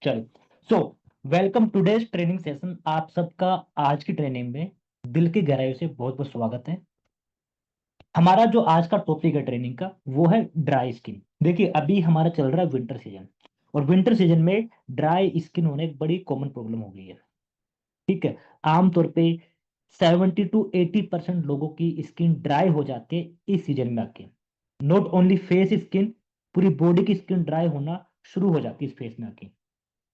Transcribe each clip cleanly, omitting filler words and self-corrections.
चलो, so welcome today's training session. आप सबका आज की ट्रेनिंग में दिल की गहराई से बहुत बहुत स्वागत है। हमारा जो आज का टॉपिक है ट्रेनिंग का वो है ड्राई स्किन। देखिए, अभी हमारा चल रहा है विंटर सीजन, और विंटर सीजन में ड्राई स्किन होने एक बड़ी कॉमन प्रॉब्लम हो गई है। ठीक है। आमतौर पे 70 to 80% लोगों की स्किन ड्राई हो जाती है इस सीजन में आके। नॉट ओनली फेस स्किन, पूरी बॉडी की स्किन ड्राई होना शुरू हो जाती है इस फेस में आके।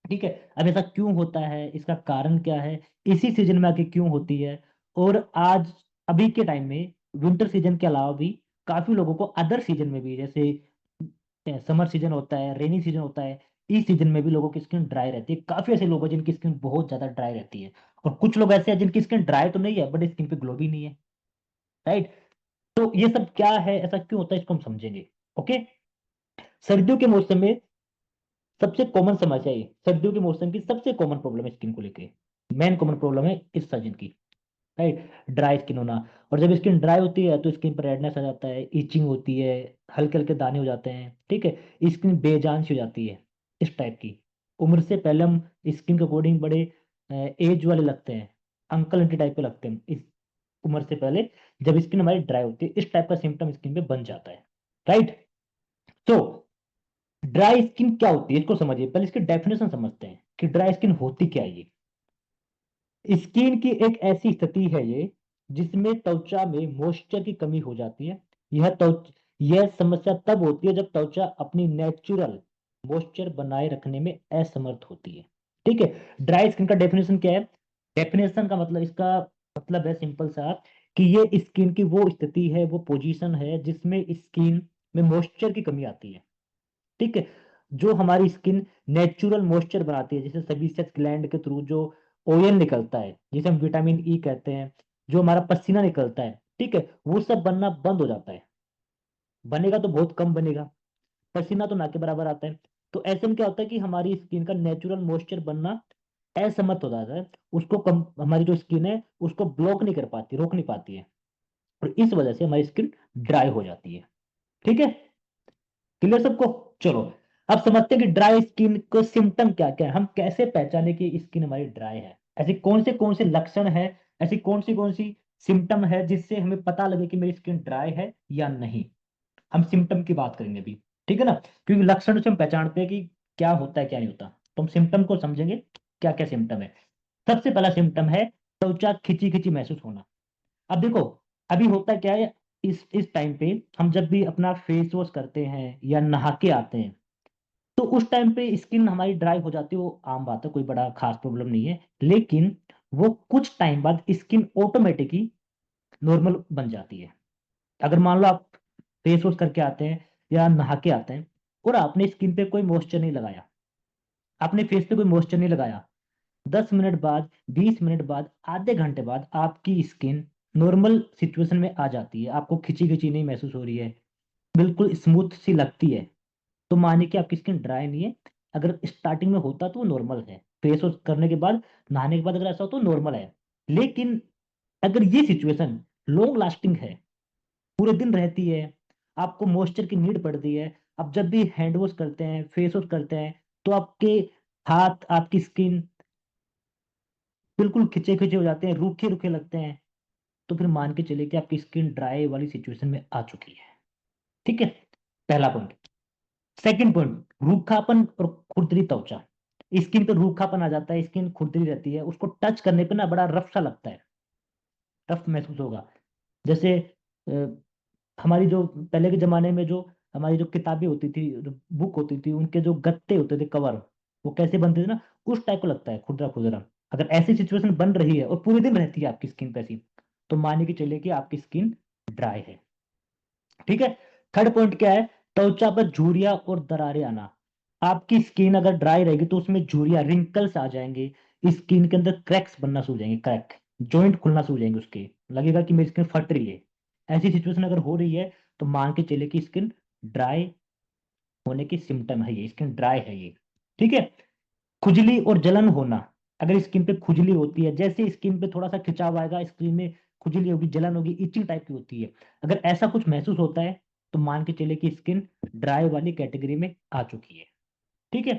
ठीक है। अब ऐसा क्यों होता है, इसका कारण क्या है, इसी सीजन में आके क्यों होती है, और आज अभी के टाइम में विंटर सीजन के अलावा भी काफी लोगों को अदर सीजन में भी, जैसे समर सीजन होता है, रेनी सीजन होता है, इस सीजन में भी लोगों की स्किन ड्राई रहती है। काफी ऐसे लोग हैं जिनकी स्किन बहुत ज्यादा ड्राई रहती है, और कुछ लोग ऐसे हैं जिनकी स्किन ड्राई तो नहीं है बट स्किन पे ग्लो भी नहीं है। राइट। तो ये सब क्या है, ऐसा क्यों होता है, इसको हम समझेंगे। ओके। सर्दियों के मौसम में सबसे कॉमन समस्या है, सर्दियों के मौसम की सबसे कॉमन प्रॉब्लम है स्किन को लेके, मेन कॉमन प्रॉब्लम है इस सीजन की। राइट। ड्राई स्किन होना। और जब स्किन ड्राई होती है तो स्किन पर रेडनेस आ जाता है, इचिंग होती है, हल्के हल्के दाने हो जाते हैं। ठीक है। स्किन बेजान सी हो जाती है इस टाइप की। उम्र से पहले हम स्किन के अकॉर्डिंग बड़े एज वाले लगते हैं, अंकल आंटी टाइप के लगते हैं इस उम्र से पहले, जब स्किन हमारी ड्राई होती है इस टाइप का सिम्टम स्किन पे बन जाता है। राइट। तो ड्राई स्किन क्या होती है इसको समझिए, पहले इसकी डेफिनेशन समझते हैं कि ड्राई स्किन होती क्या है। ये स्किन की एक ऐसी स्थिति है ये जिसमें त्वचा में मॉइस्चर की कमी हो जाती है। यह समस्या तब होती है जब त्वचा अपनी नेचुरल मॉइस्चर बनाए रखने में असमर्थ होती है। ठीक है। ड्राई स्किन का डेफिनेशन क्या है? डेफिनेशन का मतलब, इसका मतलब है सिंपल सा कि ये स्किन की वो स्थिति है, वो पोजीशन है जिसमें स्किन में मॉइस्चर की कमी आती है। ठीक है। जो हमारी स्किन नेचुरल मॉइस्चर बनाती है, जैसे सेबेसियस ग्लैंड के थ्रू जो ऑयल निकलता है, जिसे हम विटामिन ई कहते हैं, जो हमारा पसीना निकलता है, ठीक है, वो सब बनना बंद हो जाता है। बनेगा तो बहुत कम बनेगा, पसीना तो ना के बराबर आता है। तो ऐसे में क्या होता है कि हमारी स्किन का नेचुरल मॉइस्चर बनना असमर्थ हो जाता है। उसको कम, हमारी जो स्किन है उसको ब्लॉक नहीं कर पाती, रोक नहीं पाती है, और इस वजह से हमारी स्किन ड्राई हो जाती है। ठीक है। क्लियर सबको? चलो, अब समझते हैं कि ड्राई स्किन को सिम्टम क्या क्या है, हम कैसे पहचाने कि स्किन हमारी ड्राई है, ऐसी कौन से लक्षण है, ऐसी कौन सी सिम्टम है जिससे हमें पता लगे कि मेरी स्किन ड्राई है या नहीं। हम सिम्टम की बात करेंगे अभी। ठीक है ना, क्योंकि लक्षण से हम पहचानते हैं कि क्या होता है क्या नहीं होता। तो हम सिम्टम को समझेंगे, क्या क्या सिम्टम है। सबसे पहला सिम्टम है त्वचा खिंची खिंची महसूस होना। अब देखो, अभी होता क्या है, इस टाइम पे हम जब भी अपना फेस वॉश करते हैं या नहा के आते हैं, तो उस टाइम पे स्किन हमारी ड्राई हो जाती है, वो आम बात है, कोई बड़ा खास प्रॉब्लम नहीं है। लेकिन वो कुछ टाइम बाद स्किन ऑटोमेटिकली नॉर्मल बन जाती है। अगर मान लो आप फेस वॉश करके आते हैं या नहा के आते हैं, और आपने स्किन पे कोई मॉइस्चर नहीं लगाया, आपने फेस पे कोई मॉइस्चर नहीं लगाया, 10 मिनट बाद, 20 मिनट बाद, आधे घंटे बाद आपकी स्किन नॉर्मल सिचुएशन में आ जाती है, आपको खिंची खिंची नहीं महसूस हो रही है, बिल्कुल स्मूथ सी लगती है, तो मानिए कि आपकी स्किन ड्राई नहीं है। अगर स्टार्टिंग में होता तो वो नॉर्मल है, फेस वॉश करने के बाद, नहाने के बाद अगर ऐसा हो तो नॉर्मल है। लेकिन अगर ये सिचुएशन लॉन्ग लास्टिंग है, पूरे दिन रहती है, आपको मॉइस्चर की नीड पड़ती है, आप जब भी हैंड वॉश करते हैं, फेस वॉश करते हैं, तो आपके हाथ, आपकी स्किन बिल्कुल खिंचे खिंचे हो जाते हैं, रूखे रूखे लगते हैं, तो फिर मान के चलिए कि आपकी स्किन ड्राई वाली सिचुएशन में आ चुकी है। ठीक है। पहला पॉइंट। सेकंड पॉइंट, रूखापन और खुरदरी त्वचा। स्किन पे रूखापन आ जाता है, स्किन खुरदरी रहती है, उसको टच करने पे ना बड़ा रफ सा लगता है, रफ महसूस होगा। जैसे अ, हमारी जो पहले के जमाने में जो हमारी जो किताबें होती थी, बुक होती थी, उनके जो गत्ते होते थे, कवर, वो कैसे बनते थे ना, उस टाइप को लगता है, खुरदरा खुरदरा। अगर ऐसी सिचुएशन बन रही है और पूरे दिन रहती है आपकी स्किन पे ऐसी, तो मानिए कि चलिए कि आपकी स्किन ड्राई है। ठीक है। थर्ड पॉइंट क्या है? त्वचा पर झुर्रियां और दरारें आना। आपकी स्किन अगर ड्राई रहेगी तो उसमें झुर्रियां, रिंकल्स आ जाएंगे, स्किन के अंदर क्रैक्स बनना शुरू हो जाएंगे, क्रैक, जॉइंट खुलना शुरू हो जाएंगे, उसके लगेगा कि मेरी स्किन फट रही है। ऐसी सिचुएशन अगर हो रही है तो मान के चले कि स्किन ड्राई होने की सिम्टम है, ये स्किन ड्राई है ये। ठीक है। खुजली और जलन होना। अगर स्किन पे खुजली होती है, जैसे स्किन पे थोड़ा सा खिंचाव आएगा, स्किन में खुजली होगी, जलन होगी, इचिंग टाइप की होती है, अगर ऐसा कुछ महसूस होता है तो मान के चले कि स्किन ड्राई वाली कैटेगरी में आ चुकी है। ठीक है।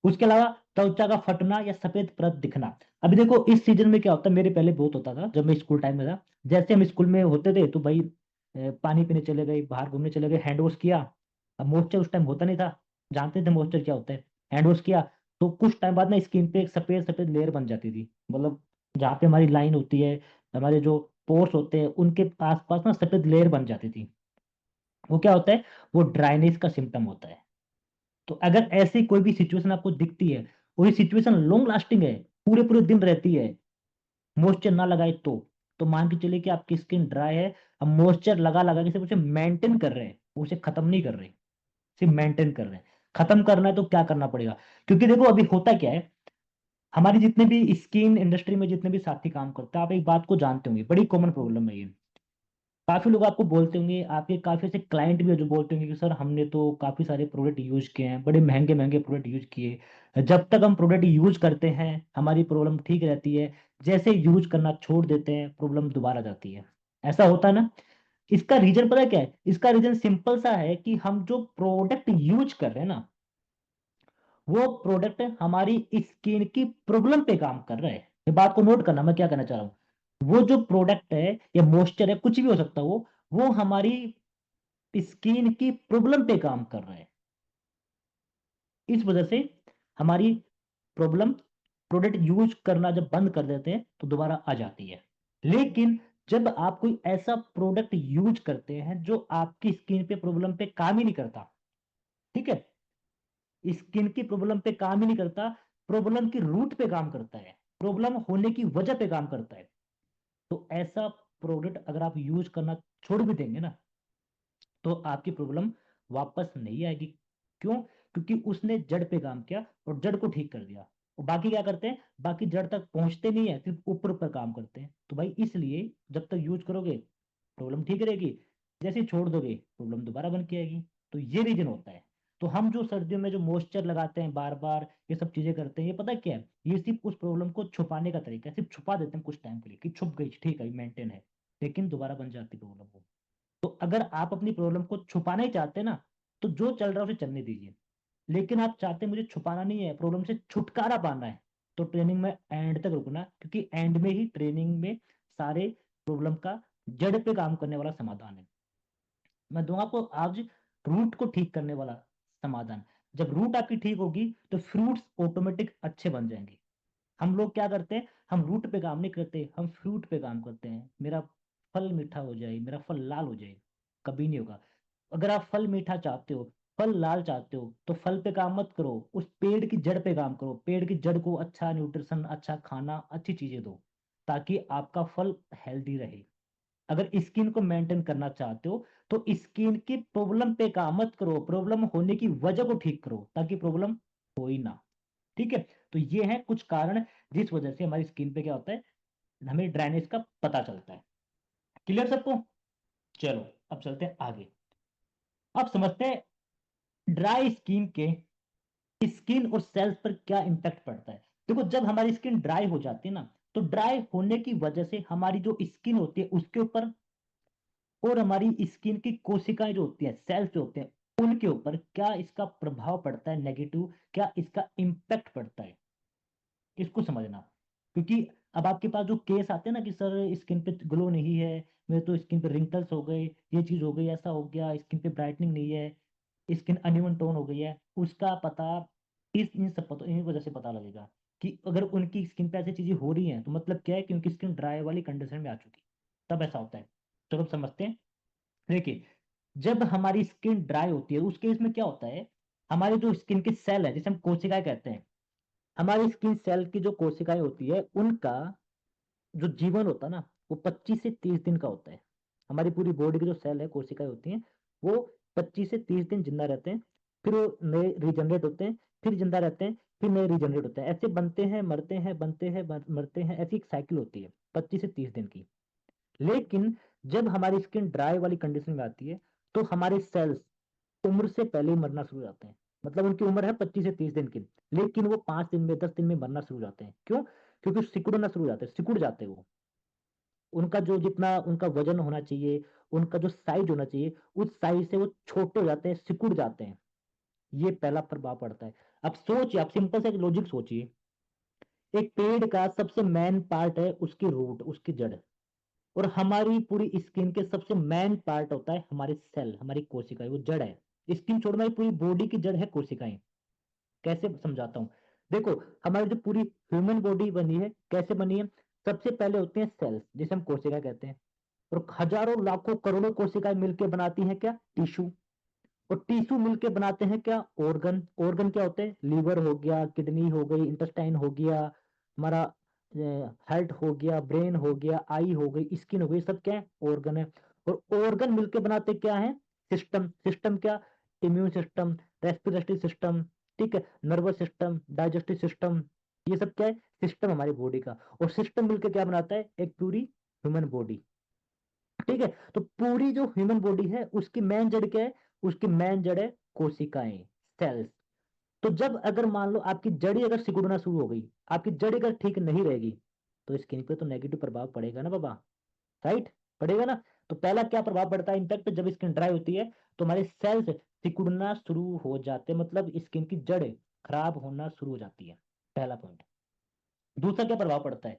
उसके अलावा त्वचा का फटना या सफेद परत दिखना। अभी देखो इस सीजन में क्या होता है, मेरे पहले बहुत होता था जब मैं स्कूल टाइम में था। जैसे हम स्कूल में होते थे तो भाई पानी पीने चले गए, बाहर घूमने चले गए, हैंड वॉश किया। अब मॉइस्चर उस टाइम होता नहीं था, जानते थे मॉइस्चर क्या होता है। हैंड वॉश किया तो कुछ टाइम बाद ना स्किन पे एक सफेद सफेद लेयर बन जाती थी, मतलब जहाँ पे हमारी लाइन होती है, हमारे जो पोर्स होते हैं उनके आसपास ना सफेद लेयर बन जाती थी। वो क्या होता है, वो ड्राइनेस का सिम्टम होता है। तो अगर ऐसी कोई भी सिचुएशन आपको दिखती है, वही सिचुएशन लॉन्ग लास्टिंग है, पूरे पूरे दिन रहती है, मॉइस्चर ना लगाए तो मान के चलिए कि आपकी स्किन ड्राई है। अब मॉइस्चर लगा लगा के सिर्फ उसे मेंटेन कर रहे हैं, उसे खत्म नहीं कर रहे, सिर्फ मेंटेन कर रहे हैं। खत्म करना है तो क्या करना पड़ेगा, क्योंकि देखो अभी होता क्या है, हमारी जितने भी स्किन इंडस्ट्री में जितने भी साथी काम करते हैं, आप एक बात को जानते होंगे, बड़ी कॉमन प्रॉब्लम है ये। काफी लोग आपको बोलते होंगे, आपके काफी ऐसे क्लाइंट भी है जो बोलते होंगे कि सर हमने तो काफी सारे प्रोडक्ट यूज किए हैं, बड़े महंगे महंगे प्रोडक्ट यूज किए, जब तक हम प्रोडक्ट यूज करते हैं हमारी प्रॉब्लम ठीक रहती है, जैसे यूज करना छोड़ देते हैं प्रॉब्लम दोबारा जाती है। ऐसा होता है ना। इसका रीजन पता है क्या है, इसका रीजन सिंपल सा है कि हम जो प्रोडक्ट यूज कर रहे हैं ना, वो प्रोडक्ट हमारी स्किन की प्रॉब्लम पे काम कर रहा है। ये बात को नोट करना, मैं क्या कहना चाह रहा हूँ। वो जो प्रोडक्ट है या मॉइस्चर है, कुछ भी हो सकता है वो हमारी स्किन की प्रॉब्लम पे काम कर रहा है। इस वजह से हमारी प्रॉब्लम, प्रोडक्ट यूज करना जब बंद कर देते हैं तो दोबारा आ जाती है। लेकिन जब आप कोई ऐसा प्रोडक्ट यूज करते हैं जो आपकी स्किन पे प्रॉब्लम पे काम ही नहीं करता, ठीक है, स्किन की प्रॉब्लम पे काम ही नहीं करता, प्रॉब्लम की रूट पे काम करता है, प्रॉब्लम होने की वजह पे काम करता है, तो ऐसा प्रोडक्ट अगर आप यूज करना छोड़ भी देंगे ना, तो आपकी प्रॉब्लम वापस नहीं आएगी। क्यों? क्योंकि उसने जड़ पे काम किया और जड़ को ठीक कर दिया। और बाकी क्या करते हैं, बाकी जड़ तक पहुंचते नहीं है, सिर्फ ऊपर ऊपर काम करते हैं। तो भाई इसलिए जब तक यूज करोगे प्रॉब्लम ठीक रहेगी, जैसे ही छोड़ दोगे प्रॉब्लम दोबारा बन के आएगी। तो ये रीजन होता है। तो हम जो सर्दियों में जो मॉइस्चर लगाते हैं बार बार, ये सब चीजें करते हैं, ये पता है क्या है, ये सिर्फ उस प्रॉब्लम को छुपाने का तरीका है, सिर्फ छुपा देते हैं कुछ टाइम के लिए कि छुप गई, ठीक है मेंटेन है, लेकिन दोबारा बन जाती प्रॉब्लम वो। तो अगर आप अपनी प्रॉब्लम को छुपाना ही चाहते हैं ना, तो जो चल रहा है उसे चलने दीजिए। लेकिन आप चाहते हैं मुझे छुपाना नहीं है, प्रॉब्लम से छुटकारा पाना है, तो ट्रेनिंग में एंड तक रुकना, क्योंकि एंड में ही ट्रेनिंग में सारे प्रॉब्लम का जड़ पे काम करने वाला समाधान है। मैं दूंगा आपको आज रूट को ठीक करने वाला समाधान। जब रूट आपकी ठीक होगी तो फ्रूट्स ऑटोमेटिक अच्छे बन जाएंगे। हम लोग क्या करते हैं, हम रूट पे काम नहीं करते, हम फ्रूट पे काम करते हैं। मेरा फल मीठा हो जाए, मेरा फल लाल हो जाए, कभी नहीं होगा। अगर आप फल मीठा चाहते हो, फल लाल चाहते हो, तो फल पे काम मत करो, उस पेड़ की जड़ पे काम करो। पेड़ की जड़ को अच्छा न्यूट्रिशन, अच्छा खाना, अच्छी चीजें दो, ताकि आपका फल हेल्दी रहे। अगर स्किन को मेंटेन करना चाहते हो तो स्किन की प्रॉब्लम पे काम मत करो, प्रॉब्लम होने की वजह को ठीक करो, ताकि प्रॉब्लम हो ही ना। ठीक है। तो ये है कुछ कारण जिस वजह से हमारी स्किन पे क्या होता है, हमें ड्राइनेस का पता चलता है। क्लियर सबको? चलो अब चलते हैं आगे। अब समझते हैं ड्राई स्किन के स्किन और सेल्स पर क्या इंपैक्ट पड़ता है। देखो जब हमारी स्किन ड्राई हो जाती है ना, तो ड्राई होने की वजह से हमारी जो स्किन होती है उसके ऊपर, और हमारी स्किन की कोशिकाएं जो होती हैं, सेल्स जो होते हैं उनके ऊपर क्या इसका प्रभाव पड़ता है, नेगेटिव, क्या इसका इम्पैक्ट पड़ता है, इसको समझना। क्योंकि अब आपके पास जो केस आते हैं ना कि सर स्किन पे ग्लो नहीं है, मेरे तो स्किन पे रिंकल्स हो गए, ये चीज हो गई, ऐसा हो गया, स्किन पे ब्राइटनिंग नहीं है, स्किन अनइवन टोन हो गई है, उसका पता इन वजह से पता लगेगा कि अगर उनकी स्किन पे ऐसी चीजें हो रही हैं तो मतलब क्या है कि उनकी स्किन ड्राई वाली कंडीशन में आ चुकी है, तब ऐसा होता है। चलो अब समझते हैं। देखिए जब हमारी स्किन ड्राई होती है उस केस में क्या होता है, हमारे जो स्किन के सेल है, जिसे हम कोशिकाएं कहते हैं, हमारी स्किन सेल की जो कोशिकाएं होती है उनका जो जीवन होता है ना, वो 25 से 30 दिन का होता है। हमारी पूरी बॉडी की जो सेल है, कोशिकाएं होती हैं, वो 25 से 30 दिन जिंदा रहते हैं, फिर वो नए रिजनरेट होते हैं, फिर जिंदा रहते हैं, फिर नए रिजनरेट होते हैं, ऐसे बनते हैं मरते हैं, बनते हैं मरते हैं, ऐसी एक साइकिल होती है 25 से 30 दिन की। लेकिन जब हमारी स्किन ड्राई वाली कंडीशन में आती है, तो हमारे सेल्स उम्र से पहले ही मरना शुरू हो जाते हैं। मतलब उनकी उम्र है 25 से 30 दिन की, लेकिन वो 5 दिन में, 10 दिन में मरना शुरू हो जाते हैं। क्यों? क्योंकि सिकुड़ना शुरू हो जाते हैं, सिकुड़ जाते हैं वो। उनका जो जितना उनका वजन होना चाहिए, उनका जो साइज होना चाहिए, उस साइज से वो छोटे हो जाते हैं, सिकुड़ जाते हैं। ये पहला प्रभाव पड़ता है। अब सोचिए, आप सिंपल से एक लॉजिक सोचिए, एक पेड़ का सबसे मेन पार्ट है उसकी रूट, उसकी जड़, और हमारी पूरी स्किन के सबसे मेन पार्ट होता है हमारे सेल, हमारी कोशिकाएं, वो जड़ है। स्किन छोड़ना, पूरी बॉडी की जड़ है कोशिकाएं। कैसे समझाता हूँ, देखो, हमारी जो पूरी ह्यूमन बॉडी बनी है कैसे बनी है? सबसे पहले होते हैं सेल्स, जिसे हम कोशिका कहते हैं, और हजारों लाखों करोड़ों कोशिकाएं मिलकर बनाती हैं क्या? टिश्यू। और टिश्यू मिलके बनाते हैं क्या? ऑर्गन। ऑर्गन क्या होते हैं? लीवर हो गया, किडनी हो गई, इंटेस्टाइन हो गया, हमारा हार्ट हो गया, ब्रेन हो गया, आई हो गई, स्किन हो गई, सब क्या है? ऑर्गन है। और ऑर्गन मिलके बनाते क्या है? सिस्टम। सिस्टम क्या? इम्यून सिस्टम, रेस्पिरेटरी सिस्टम, ठीक है, नर्वस सिस्टम, डाइजेस्टिव सिस्टम, ये सब क्या है? सिस्टम हमारी बॉडी का। और सिस्टम मिलकर क्या बनाता है? एक पूरी ह्यूमन बॉडी। ठीक है, तो पूरी जो ह्यूमन बॉडी है उसकी मेन जड़ क्या है? उसकी मेन जड़ है कोशिकाएं, सेल्स। तो जब अगर मान लो आपकी जड़ी अगर सिकुड़ना शुरू हो गई, आपकी जड़ अगर ठीक नहीं रहेगी, तो स्किन पे तो नेगेटिव प्रभाव पड़ेगा ना बाबा, राइट? पड़ेगा ना। तो पहला क्या प्रभाव पड़ता है इनफैक्ट, जब स्किन ड्राई होती है तो हमारे सेल्स सिकुड़ना शुरू हो जाते हैं, मतलब स्किन की जड़ खराब होना शुरू हो जाती है। पहला पॉइंट। दूसरा क्या प्रभाव पड़ता है?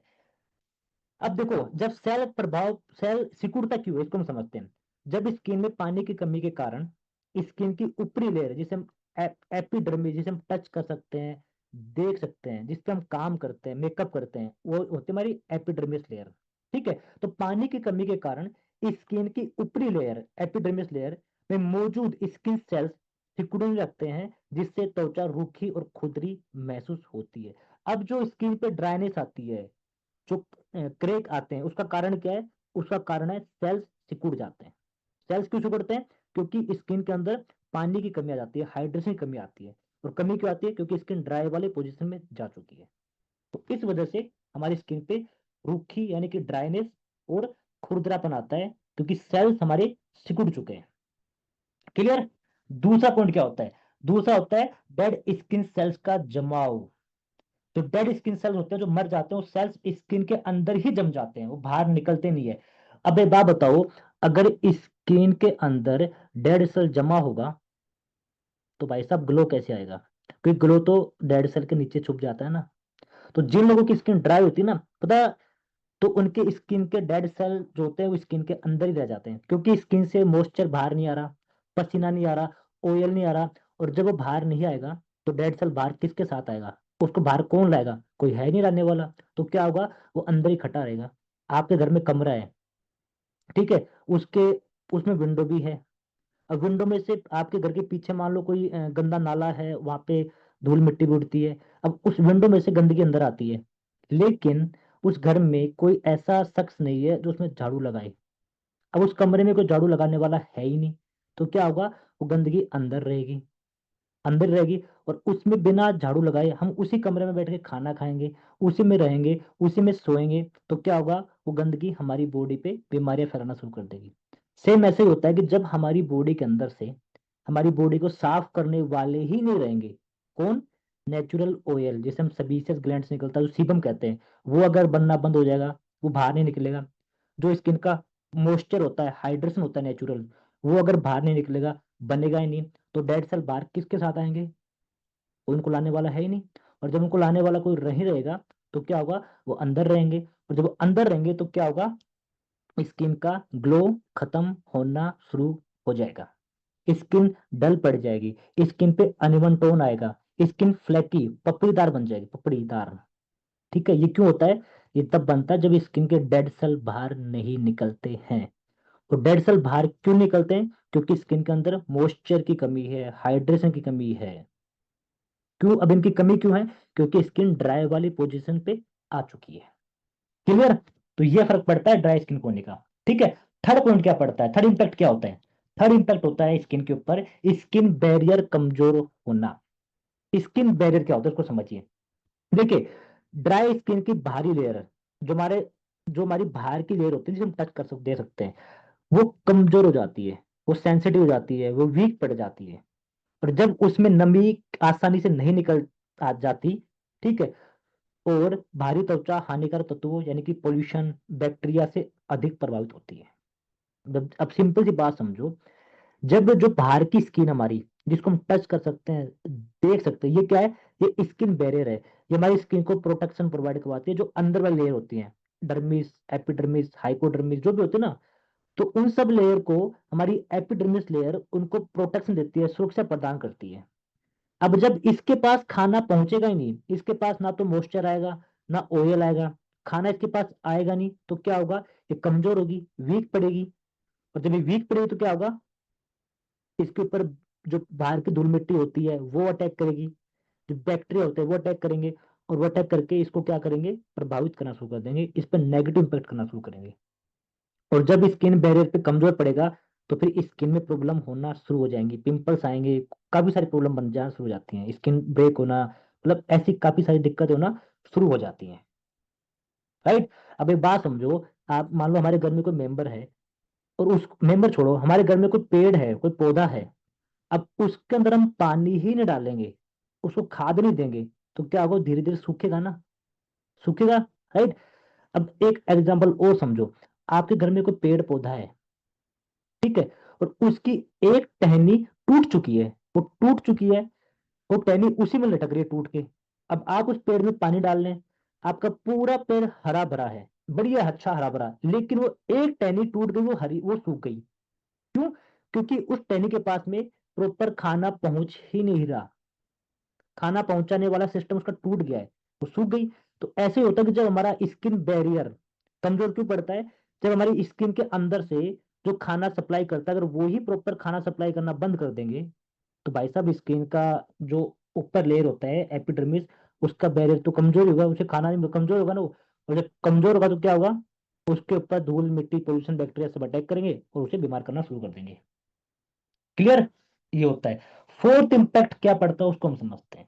अब देखो, जब सेल सिकुड़ता क्यों है इसको हम समझते हैं। जब स्किन में पानी की कमी के कारण स्किन की ऊपरी लेयर, जिसे हम एपिडर्मिस, जिसे हम टच कर सकते हैं, देख सकते हैं, जिस पे हम काम करते हैं, मेकअप करते हैं, वो होती है हमारी एपिडर्मिस लेयर। ठीक है, तो पानी की कमी के कारण स्किन की ऊपरी लेयर, एपिडर्मिस लेयर में मौजूद स्किन सेल्स सिकुड़ने लगते हैं, जिससे त्वचा रूखी और खुरदरी महसूस होती है। अब जो स्किन पे ड्राइनेस आती है, जो क्रेक आते हैं, उसका कारण क्या है? उसका कारण है सेल्स सिकुड़ जाते हैं। सेल्स क्यों सिकुड़ते हैं? क्योंकि स्किन के अंदर पानी की कमी आ जाती है, हाइड्रेशन की कमी आती है। और कमी क्यों आती है? क्योंकि स्किन ड्राई वाले पोजीशन में जा चुकी है। तो इस वजह से हमारी स्किन पे रूखी यानी कि ड्राइनेस और खुरदरापन आता है, क्योंकि सेल्स हमारे सिकुड़ चुके हैं। क्लियर? दूसरा पॉइंट क्या होता है? दूसरा होता है डेड स्किन सेल्स का जमाव। जो डेड स्किन सेल्स होते हैं, जो मर जाते हैं, वो सेल्स स्किन के अंदर ही जम जाते हैं, वो बाहर निकलते नहीं है। अब एक बात बताओ, अगर स्किन के अंदर डेड सेल जमा होगा तो भाई साहब ग्लो कैसे आएगा? क्योंकि ग्लो तो डेड सेल के नीचे छुप जाता है ना। तो जिन लोगों की स्किन ड्राई होती है ना, पता, तो उनके स्किन के डेड सेल जो होते हैं वो स्किन के अंदर ही रह जाते हैं, क्योंकि स्किन से मॉइस्चर बाहर नहीं आ रहा, पसीना नहीं आ रहा, ऑयल नहीं आ रहा। और जब वो बाहर नहीं आएगा तो डेड सेल बाहर किसके साथ आएगा? उसको बाहर कौन लाएगा? कोई है नहीं लाने वाला। तो क्या होगा? वो अंदर ही खटा रहेगा। आपके घर में कमरा है, ठीक है, उसके उसमें विंडो भी है। अब विंडो में से आपके घर के पीछे मान लो कोई गंदा नाला है, वहां पे धूल मिट्टी भी उड़ती है। अब उस विंडो में से गंदगी अंदर आती है, लेकिन उस घर में कोई ऐसा शख्स नहीं है जो उसमें झाड़ू लगाए। अब उस कमरे में कोई झाड़ू लगाने वाला है ही नहीं। तो क्या होगा? वो गंदगी अंदर रहेगी, अंदर रहेगी। और उसमें बिना झाड़ू लगाए हम उसी कमरे में बैठ के खाना खाएंगे, उसी में रहेंगे, उसी में सोएंगे। तो क्या होगा? वो गंदगी हमारी बॉडी पे बीमारियां फैलाना शुरू कर देगी। सेम ऐसे ही होता है कि जब हमारी बॉडी के अंदर से हमारी बॉडी को साफ करने वाले ही नहीं रहेंगे, कौन? नेचुरल ऑयल, जिसे हम सबीसियस ग्लैंड से निकलता है, जो सीबम कहते हैं, वो अगर बनना बंद हो जाएगा, वो बाहर नहीं निकलेगा। जो स्किन का मॉइस्चर होता है, हाइड्रेशन होता है नेचुरल, वो अगर बाहर नहीं निकलेगा, बनेगा ही नहीं, तो डेड सेल बाहर किसके साथ आएंगे? कोई उनको लाने वाला है ही नहीं। और जब उनको लाने वाला कोई नहीं रहेगा तो क्या होगा? वो अंदर रहेंगे। और जब वो अंदर रहेंगे तो क्या होगा? स्किन का ग्लो खत्म होना शुरू हो जाएगा, स्किन डल पड़ जाएगी, स्किन पे अनइवन टोन आएगा, स्किन फ्लैकी पपड़ीदार बन जाएगी, पपड़ीदार। ठीक है, ये क्यों होता है? ये तब बनता है जब स्किन के डेड सेल बाहर नहीं निकलते हैं। और डेड सेल बाहर क्यों निकलते हैं? क्योंकि स्किन के अंदर मॉइस्चर की कमी है, हाइड्रेशन की कमी है। क्यों? अब इनकी कमी क्यों है? क्योंकि स्किन ड्राई वाली पोजीशन पे आ चुकी है। क्लियर? तो ये फर्क पड़ता है ड्राई स्किन होने का। ठीक है, थर्ड पॉइंट क्या पड़ता है? थर्ड इंपैक्ट क्या होता है? थर्ड इंपैक्ट होता है स्किन के ऊपर स्किन बैरियर कमजोर होना। स्किन बैरियर क्या होता है उसको समझिए। देखिए, ड्राई स्किन की बाहरी लेयर, जो हमारी बाहर की लेयर होती है, जिसे हम टच कर सकते दे सकते हैं, वो कमजोर हो जाती है, वो सेंसिटिव हो जाती है, वो वीक पड़ जाती है। और जब उसमें नमी आसानी से नहीं निकल आ जाती, ठीक है, और भारी त्वचा हानिकारक तत्वों यानी कि पोल्यूशन, बैक्टीरिया से अधिक प्रभावित होती है। अब सिंपल सी बात समझो, जब जो बाहर की स्किन हमारी जिसको हम टच कर सकते हैं, देख सकते हैं। ये क्या है? ये स्किन बैरियर है। ये हमारी स्किन को प्रोटेक्शन प्रोवाइड करवाती है। जो अंदर वाली लेयर होती है, डर्मिस, एपिडर्मिस, हाइपोडर्मिस, जो भी होते हैं ना, तो उन सब लेयर को हमारी एपिडर्मिस लेयर उनको प्रोटेक्शन देती है, सुरक्षा प्रदान करती है। अब जब इसके पास खाना पहुंचेगा ही नहीं, इसके पास ना तो मॉइस्चर आएगा, ना ऑयल आएगा, खाना इसके पास आएगा नहीं, तो क्या होगा? ये कमजोर होगी, वीक पड़ेगी। और जब ये वीक पड़ेगी तो क्या होगा? इसके ऊपर जो बाहर की धूल मिट्टी होती है वो अटैक करेगी, जो बैक्टीरिया होते हैं वो अटैक करेंगे, और वो अटैक करके इसको क्या करेंगे? प्रभावित करना शुरू कर देंगे, इस पर नेगेटिव इम्पैक्ट करना शुरू करेंगे। और जब स्किन बैरियर पे कमजोर पड़ेगा, तो फिर स्किन में प्रॉब्लम होना शुरू हो जाएंगी, पिंपल्स आएंगे, काफी सारी प्रॉब्लम बन जाना शुरू हो जाती हैं, स्किन ब्रेक होना, मतलब ऐसी काफी सारी दिक्कतें होना शुरू हो जाती हैं। राइट? अब एक बात समझो, आप मान लो हमारे घर में कोई मेंबर है, और उस मेंबर छोड़ो, हमारे घर में कोई पेड़ है, कोई पौधा है, अब उसके अंदर हम पानी ही नहीं डालेंगे, उसको खाद नहीं देंगे, तो क्या होगा? धीरे धीरे सूखेगा ना, सूखेगा। राइट? अब एक एग्जांपल और समझो, आपके घर में कोई पेड़ पौधा है, ठीक है, और उसकी एक टहनी टूट चुकी है, वो टूट चुकी है, वो टहनी उसी में लटक रही है टूट के। अब आप उस पेड़ में पानी डाल लें, आपका पूरा पेड़ हरा भरा है, बढ़िया अच्छा हरा भरा, लेकिन वो एक टहनी टूट गई, वो हरी, वो सूख गई। क्यों? क्योंकि उस टहनी के पास में प्रॉपर खाना पहुंच ही नहीं रहा, खाना पहुंचाने वाला सिस्टम उसका टूट गया है, वो सूख गई। तो ऐसे ही होता है कि जब हमारा स्किन बैरियर कमजोर क्यों पड़ता है? जब हमारी स्किन के अंदर से जो खाना सप्लाई करता है, अगर वो ही प्रॉपर खाना सप्लाई करना बंद कर देंगे, तो भाई साहब स्किन का जो ऊपर लेयर होता है एपिडर्मिस, उसका बैरियर तो कमजोर होगा, उसे खाना नहीं, कमजोर होगा ना वो। और जब कमजोर होगा तो क्या होगा? उसके ऊपर धूल मिट्टी पोल्यूशन बैक्टीरिया सब अटैक करेंगे और उसे बीमार करना शुरू कर देंगे। क्लियर? ये होता है। फोर्थ इंपैक्ट क्या पड़ता है उसको हम समझते हैं।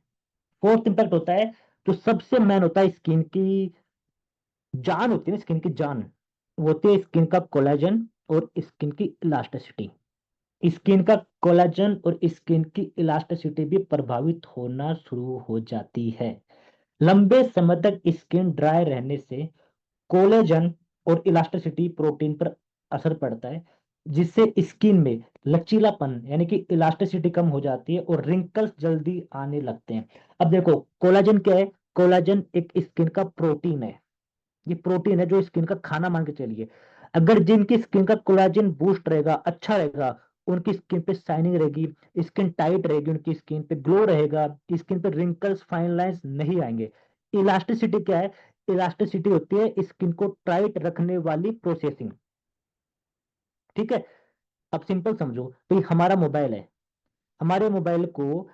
फोर्थ इंपैक्ट होता है, जो सबसे मेन होता है, स्किन की जान होती है ना, स्किन की जान, वो होती है स्किन का कोलेजन और स्किन की इलास्टिसिटी। स्किन का कोलेजन और स्किन की इलास्टिसिटी भी प्रभावित होना शुरू हो जाती है। लंबे समय तक स्किन ड्राई रहने से कोलेजन और इलास्टिसिटी प्रोटीन पर असर पड़ता है, जिससे स्किन में लचीलापन यानी कि इलास्टिसिटी कम हो जाती है और रिंकल्स जल्दी आने लगते हैं। अब देखो, कोलेजन क्या है? कोलेजन एक स्किन का प्रोटीन है, ये प्रोटीन है जो स्किन का खाना मान के चलिए। अगर जिनकी स्किन का कोलेजन बूस्ट रहेगा, अच्छा रहेगा, उनकी स्किन पे शाइनिंग रहेगी, स्किन टाइट रहेगी, उनकी स्किन पे ग्लो रहेगा, स्किन पे रिंकल्स फाइन लाइंस नहीं आएंगे। इलास्टिसिटी क्या है? इलास्टिसिटी होती है स्किन को टाइट रखने वाली प्रोसेसिंग। ठीक है? अब सिंपल समझो, तो हमारा मोबाइल है, हमारे मोबाइल को,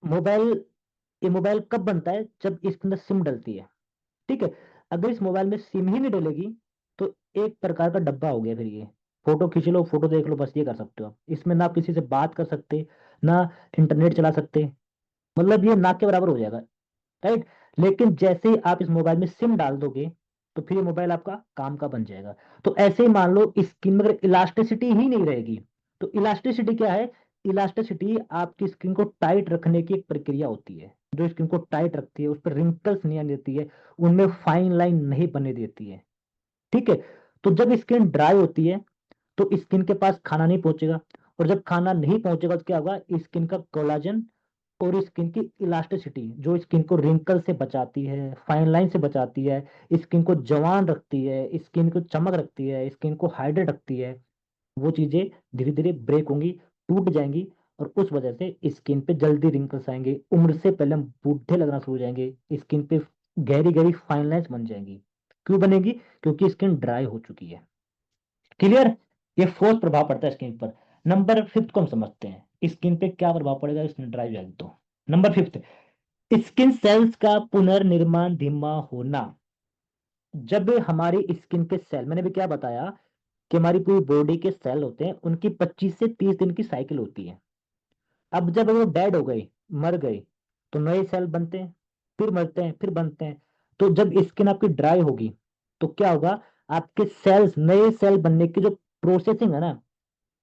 मोबाइल, ये मोबाइल कब बनता है? जब इसके अंदर सिम डलती है। ठीक है? अगर इस मोबाइल में सिम ही नहीं डलेगी, तो एक प्रकार का डब्बा हो गया फिर ये। फोटो खींच लो, फोटो देख लो, बस ये कर सकते हो आप इसमें, ना आप किसी से बात कर सकते, ना इंटरनेट चला सकते, मतलब ये ना के बराबर हो जाएगा। राइट? लेकिन जैसे ही आप इस मोबाइल में सिम डाल दोगे, तो फिर ये मोबाइल आपका काम का बन जाएगा। तो ऐसे ही मान लो, स्किन में अगर इलास्टिसिटी ही नहीं रहेगी, तो इलास्टिसिटी क्या है? इलास्टिसिटी आपकी स्किन को टाइट रखने की एक प्रक्रिया होती है, जो स्किन को टाइट रखती है, उस पर रिंकल्स नहीं आने देती है, उनमें फाइन लाइन नहीं बनने देती है। ठीक है? तो जब स्किन ड्राई होती है, तो स्किन के पास खाना नहीं पहुंचेगा, और जब खाना नहीं पहुंचेगा तो क्या होगा? स्किन का कोलाजन और स्किन की इलास्टिसिटी, जो स्किन को रिंकल से बचाती है, फाइन लाइन से बचाती है, स्किन को जवान रखती है, स्किन को चमक रखती है, स्किन को हाइड्रेट रखती है, वो चीजें धीरे धीरे ब्रेक होंगी, टूट जाएंगी, और उस वजह से स्किन पे जल्दी रिंकल्स आएंगे, उम्र से पहले हम बूढ़े लगना शुरू हो जाएंगे, स्किन पे गहरी गहरी फाइन लाइंस बन जाएंगी। क्यों बनेगी? क्योंकि स्किन ड्राई हो चुकी है। क्लियर? ये फोर्थ प्रभाव पड़ता है स्किन पर। नंबर फिफ्थ को हम समझते हैं, स्किन पे क्या प्रभाव पड़ेगा स्किन ड्राई हो जाएगी तो। नंबर फिफ्थ, स्किन सेल्स का पुनर्निर्माण धीमा होना। जब हमारी स्किन के सेल, मैंने भी क्या बताया कि हमारी पूरी बॉडी के सेल होते हैं, उनकी 25 से 30 दिन की साइकिल होती है। अब जब वो डेड हो गए, मर गए, तो नए सेल बनते हैं, फिर मरते हैं, फिर बनते हैं। तो जब स्किन आपकी ड्राई होगी, तो क्या होगा? आपके सेल्स, नए सेल बनने की जो प्रोसेसिंग है ना,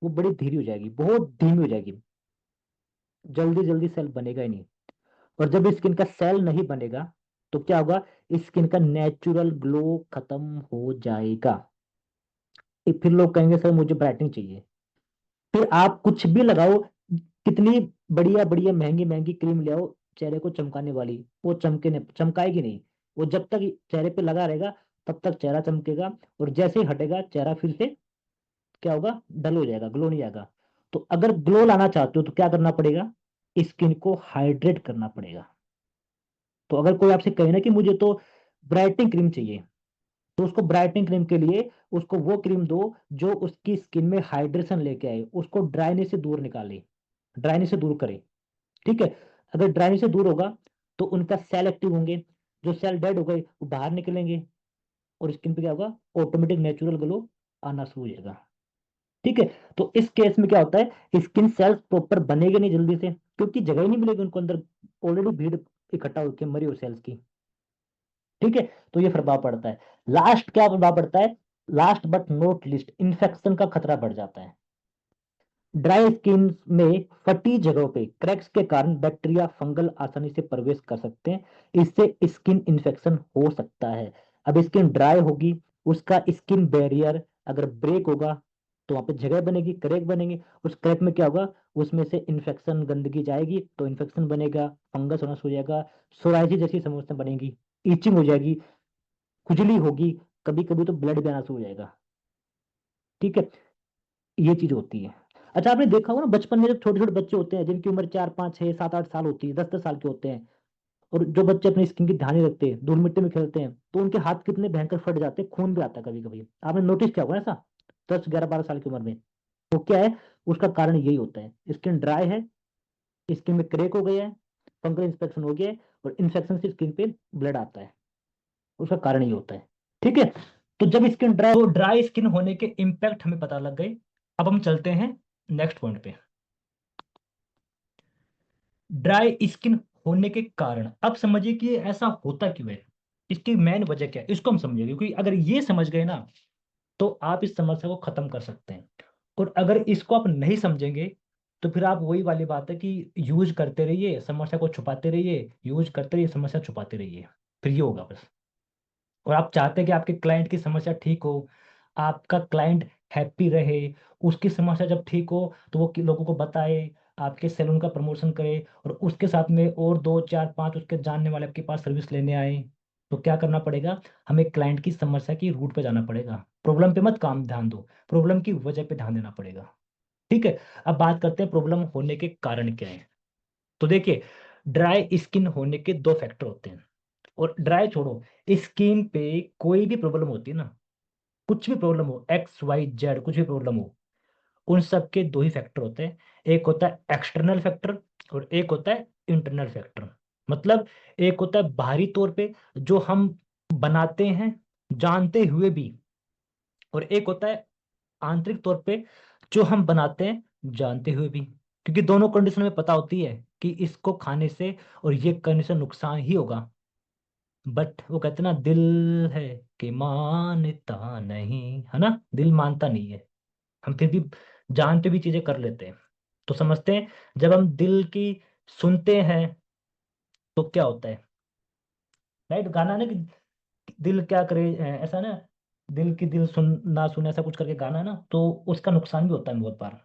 वो बड़ी धीरे हो जाएगी, बहुत धीमी हो जाएगी, जल्दी जल्दी सेल बनेगा ही नहीं। और जब स्किन का सेल नहीं बनेगा, तो क्या होगा? स्किन का नेचुरल ग्लो खत्म हो जाएगा। फिर लोग कहेंगे सर मुझे ब्राइटनिंग चाहिए, फिर आप कुछ भी लगाओ, कितनी बढ़िया बढ़िया महंगी महंगी क्रीम ले आओ चेहरे को चमकाने वाली, वो चमकाएगी नहीं। वो जब तक चेहरे पे लगा रहेगा तब तक चेहरा चमकेगा, और जैसे ही हटेगा चेहरा फिर से क्या होगा, डल हो जाएगा, ग्लो नहीं आएगा। तो अगर ग्लो लाना चाहते हो तो क्या करना पड़ेगा, स्किन को हाइड्रेट करना पड़ेगा। तो अगर कोई आपसे कहे ना कि मुझे तो ब्राइटनिंग क्रीम चाहिए, तो उसको ब्राइटनिंग क्रीम के लिए उसको वो क्रीम दो जो उसकी स्किन में हाइड्रेशन लेके आए, उसको ड्राइनेस से दूर निकाले, ड्राइनेस से दूर करे। ठीक है। अगर ड्राइनेस से दूर होगा तो उनका सेल एक्टिव होंगे, जो सेल डेड हो गए वो बाहर निकलेंगे, और स्किन पे क्या होगा, ऑटोमेटिक नेचुरल ग्लो आना शुरू हो जाएगा। ठीक है। तो इस केस में क्या होता है, स्किन सेल्स प्रॉपर बनेगा नहीं जल्दी से, क्योंकि जगह ही नहीं मिलेगी उनको अंदर, ऑलरेडी भीड़ इकट्ठा होकर मरी हो सेल्स की। ठीक है। तो ये प्रभाव पड़ता है। लास्ट क्या प्रभाव पड़ता है, last but not list, infection का खतरा बढ़ जाता है। ड्राई स्किन में फटी जगहों पे क्रैक्स के कारण बैक्टीरिया फंगल आसानी से प्रवेश कर सकते हैं, इससे स्किन इन्फेक्शन हो सकता है। अब स्किन ड्राई होगी, उसका स्किन बैरियर अगर ब्रेक होगा तो वहां पे जगह बनेगी, क्रैक बनेंगे, उस क्रैक में क्या होगा, उसमें से इन्फेक्शन गंदगी जाएगी तो इन्फेक्शन बनेगा, फंगस होना शुरू हो जाएगा, सोराइसिस जैसी समस्या बनेगी, ईचिंग हो जाएगी, खुजली होगी, कभी कभी तो ब्लड भी आना शुरू हो जाएगा। ठीक है। ये चीज होती है। अच्छा, आपने देखा होगा ना बचपन में जब छोटे छोटे बच्चे होते हैं जिनकी उम्र 4 5 6 7 8 साल होती है, 10 10 साल के होते हैं, और जो बच्चे अपनी स्किन की ध्यान नहीं रखते, धूल मिट्टी में खेलते हैं, तो उनके हाथ कितने भयंकर फट जाते हैं, खून भी आता है कभी कभी। आपने नोटिस किया होगा ऐसा, 10 11 12 साल की उम्र में। तो क्या है, उसका कारण यही होता है, स्किन ड्राई है, स्किन में क्रैक हो गया है, फंगल इंफेक्शन हो गया है, और इन्फेक्शन से स्किन पे ब्लड आता है, उसका कारण ये होता है। ठीक है। तो जब स्किन ड्राई, तो ड्राई स्किन होने के इम्पैक्ट हमें पता लग गए। अब हम चलते हैं नेक्स्ट पॉइंट पे, ड्राई स्किन होने के कारण। अब समझिए कि ये ऐसा होता क्यों है, इसकी मेन वजह क्या है, इसको हम समझेंगे, क्योंकि अगर ये समझ गए ना तो आप इस समस्या को खत्म कर सकते हैं। और अगर इसको आप नहीं समझेंगे तो फिर आप, वही वाली बात है कि यूज करते रहिए समस्या को छुपाते रहिए, यूज करते रहिए समस्या छुपाते रहिए, फिर ये होगा बस। और आप चाहते हैं कि आपके क्लाइंट की समस्या ठीक हो, आपका क्लाइंट हैप्पी रहे, उसकी समस्या जब ठीक हो तो वो लोगों को बताए, आपके सैलून का प्रमोशन करे, और उसके साथ में और 2 4 5 उसके जानने वाले आपके पास सर्विस लेने आए। तो क्या करना पड़ेगा, हमें क्लाइंट की समस्या की रूट पे जाना पड़ेगा, प्रॉब्लम पे मत काम ध्यान दो, प्रॉब्लम की वजह पे ध्यान देना पड़ेगा। ठीक है। अब बात करते हैं प्रॉब्लम होने के कारण क्या है। तो देखिए, ड्राई स्किन होने के दो फैक्टर होते हैं। और ड्राई छोड़ो, स्किन पे कोई भी प्रॉब्लम होती है ना, कुछ भी प्रॉब्लम हो, XYZ कुछ भी प्रॉब्लम हो, उन सब के दो ही फैक्टर होते हैं। एक होता है एक्सटर्नल फैक्टर, और एक होता है इंटरनल फैक्टर। मतलब एक होता है बाहरी तौर पे जो हम बनाते हैं जानते हुए भी, और एक होता है आंतरिक तौर पे जो हम बनाते हैं जानते हुए भी। क्योंकि दोनों कंडीशन में पता होती है कि इसको खाने से और ये करने से नुकसान ही होगा, बट वो कहते हैं ना, दिल है कि मानता नहीं, है ना, दिल मानता नहीं है, हम फिर भी जानते भी चीजें कर लेते हैं। तो समझते हैं, जब हम दिल की सुनते हैं तो क्या होता है, राइट, गाना ना कि दिल क्या करे, ऐसा ना, दिल की दिल सुन ना सुने, ऐसा कुछ करके गाना है ना, तो उसका नुकसान भी होता है बहुत बार।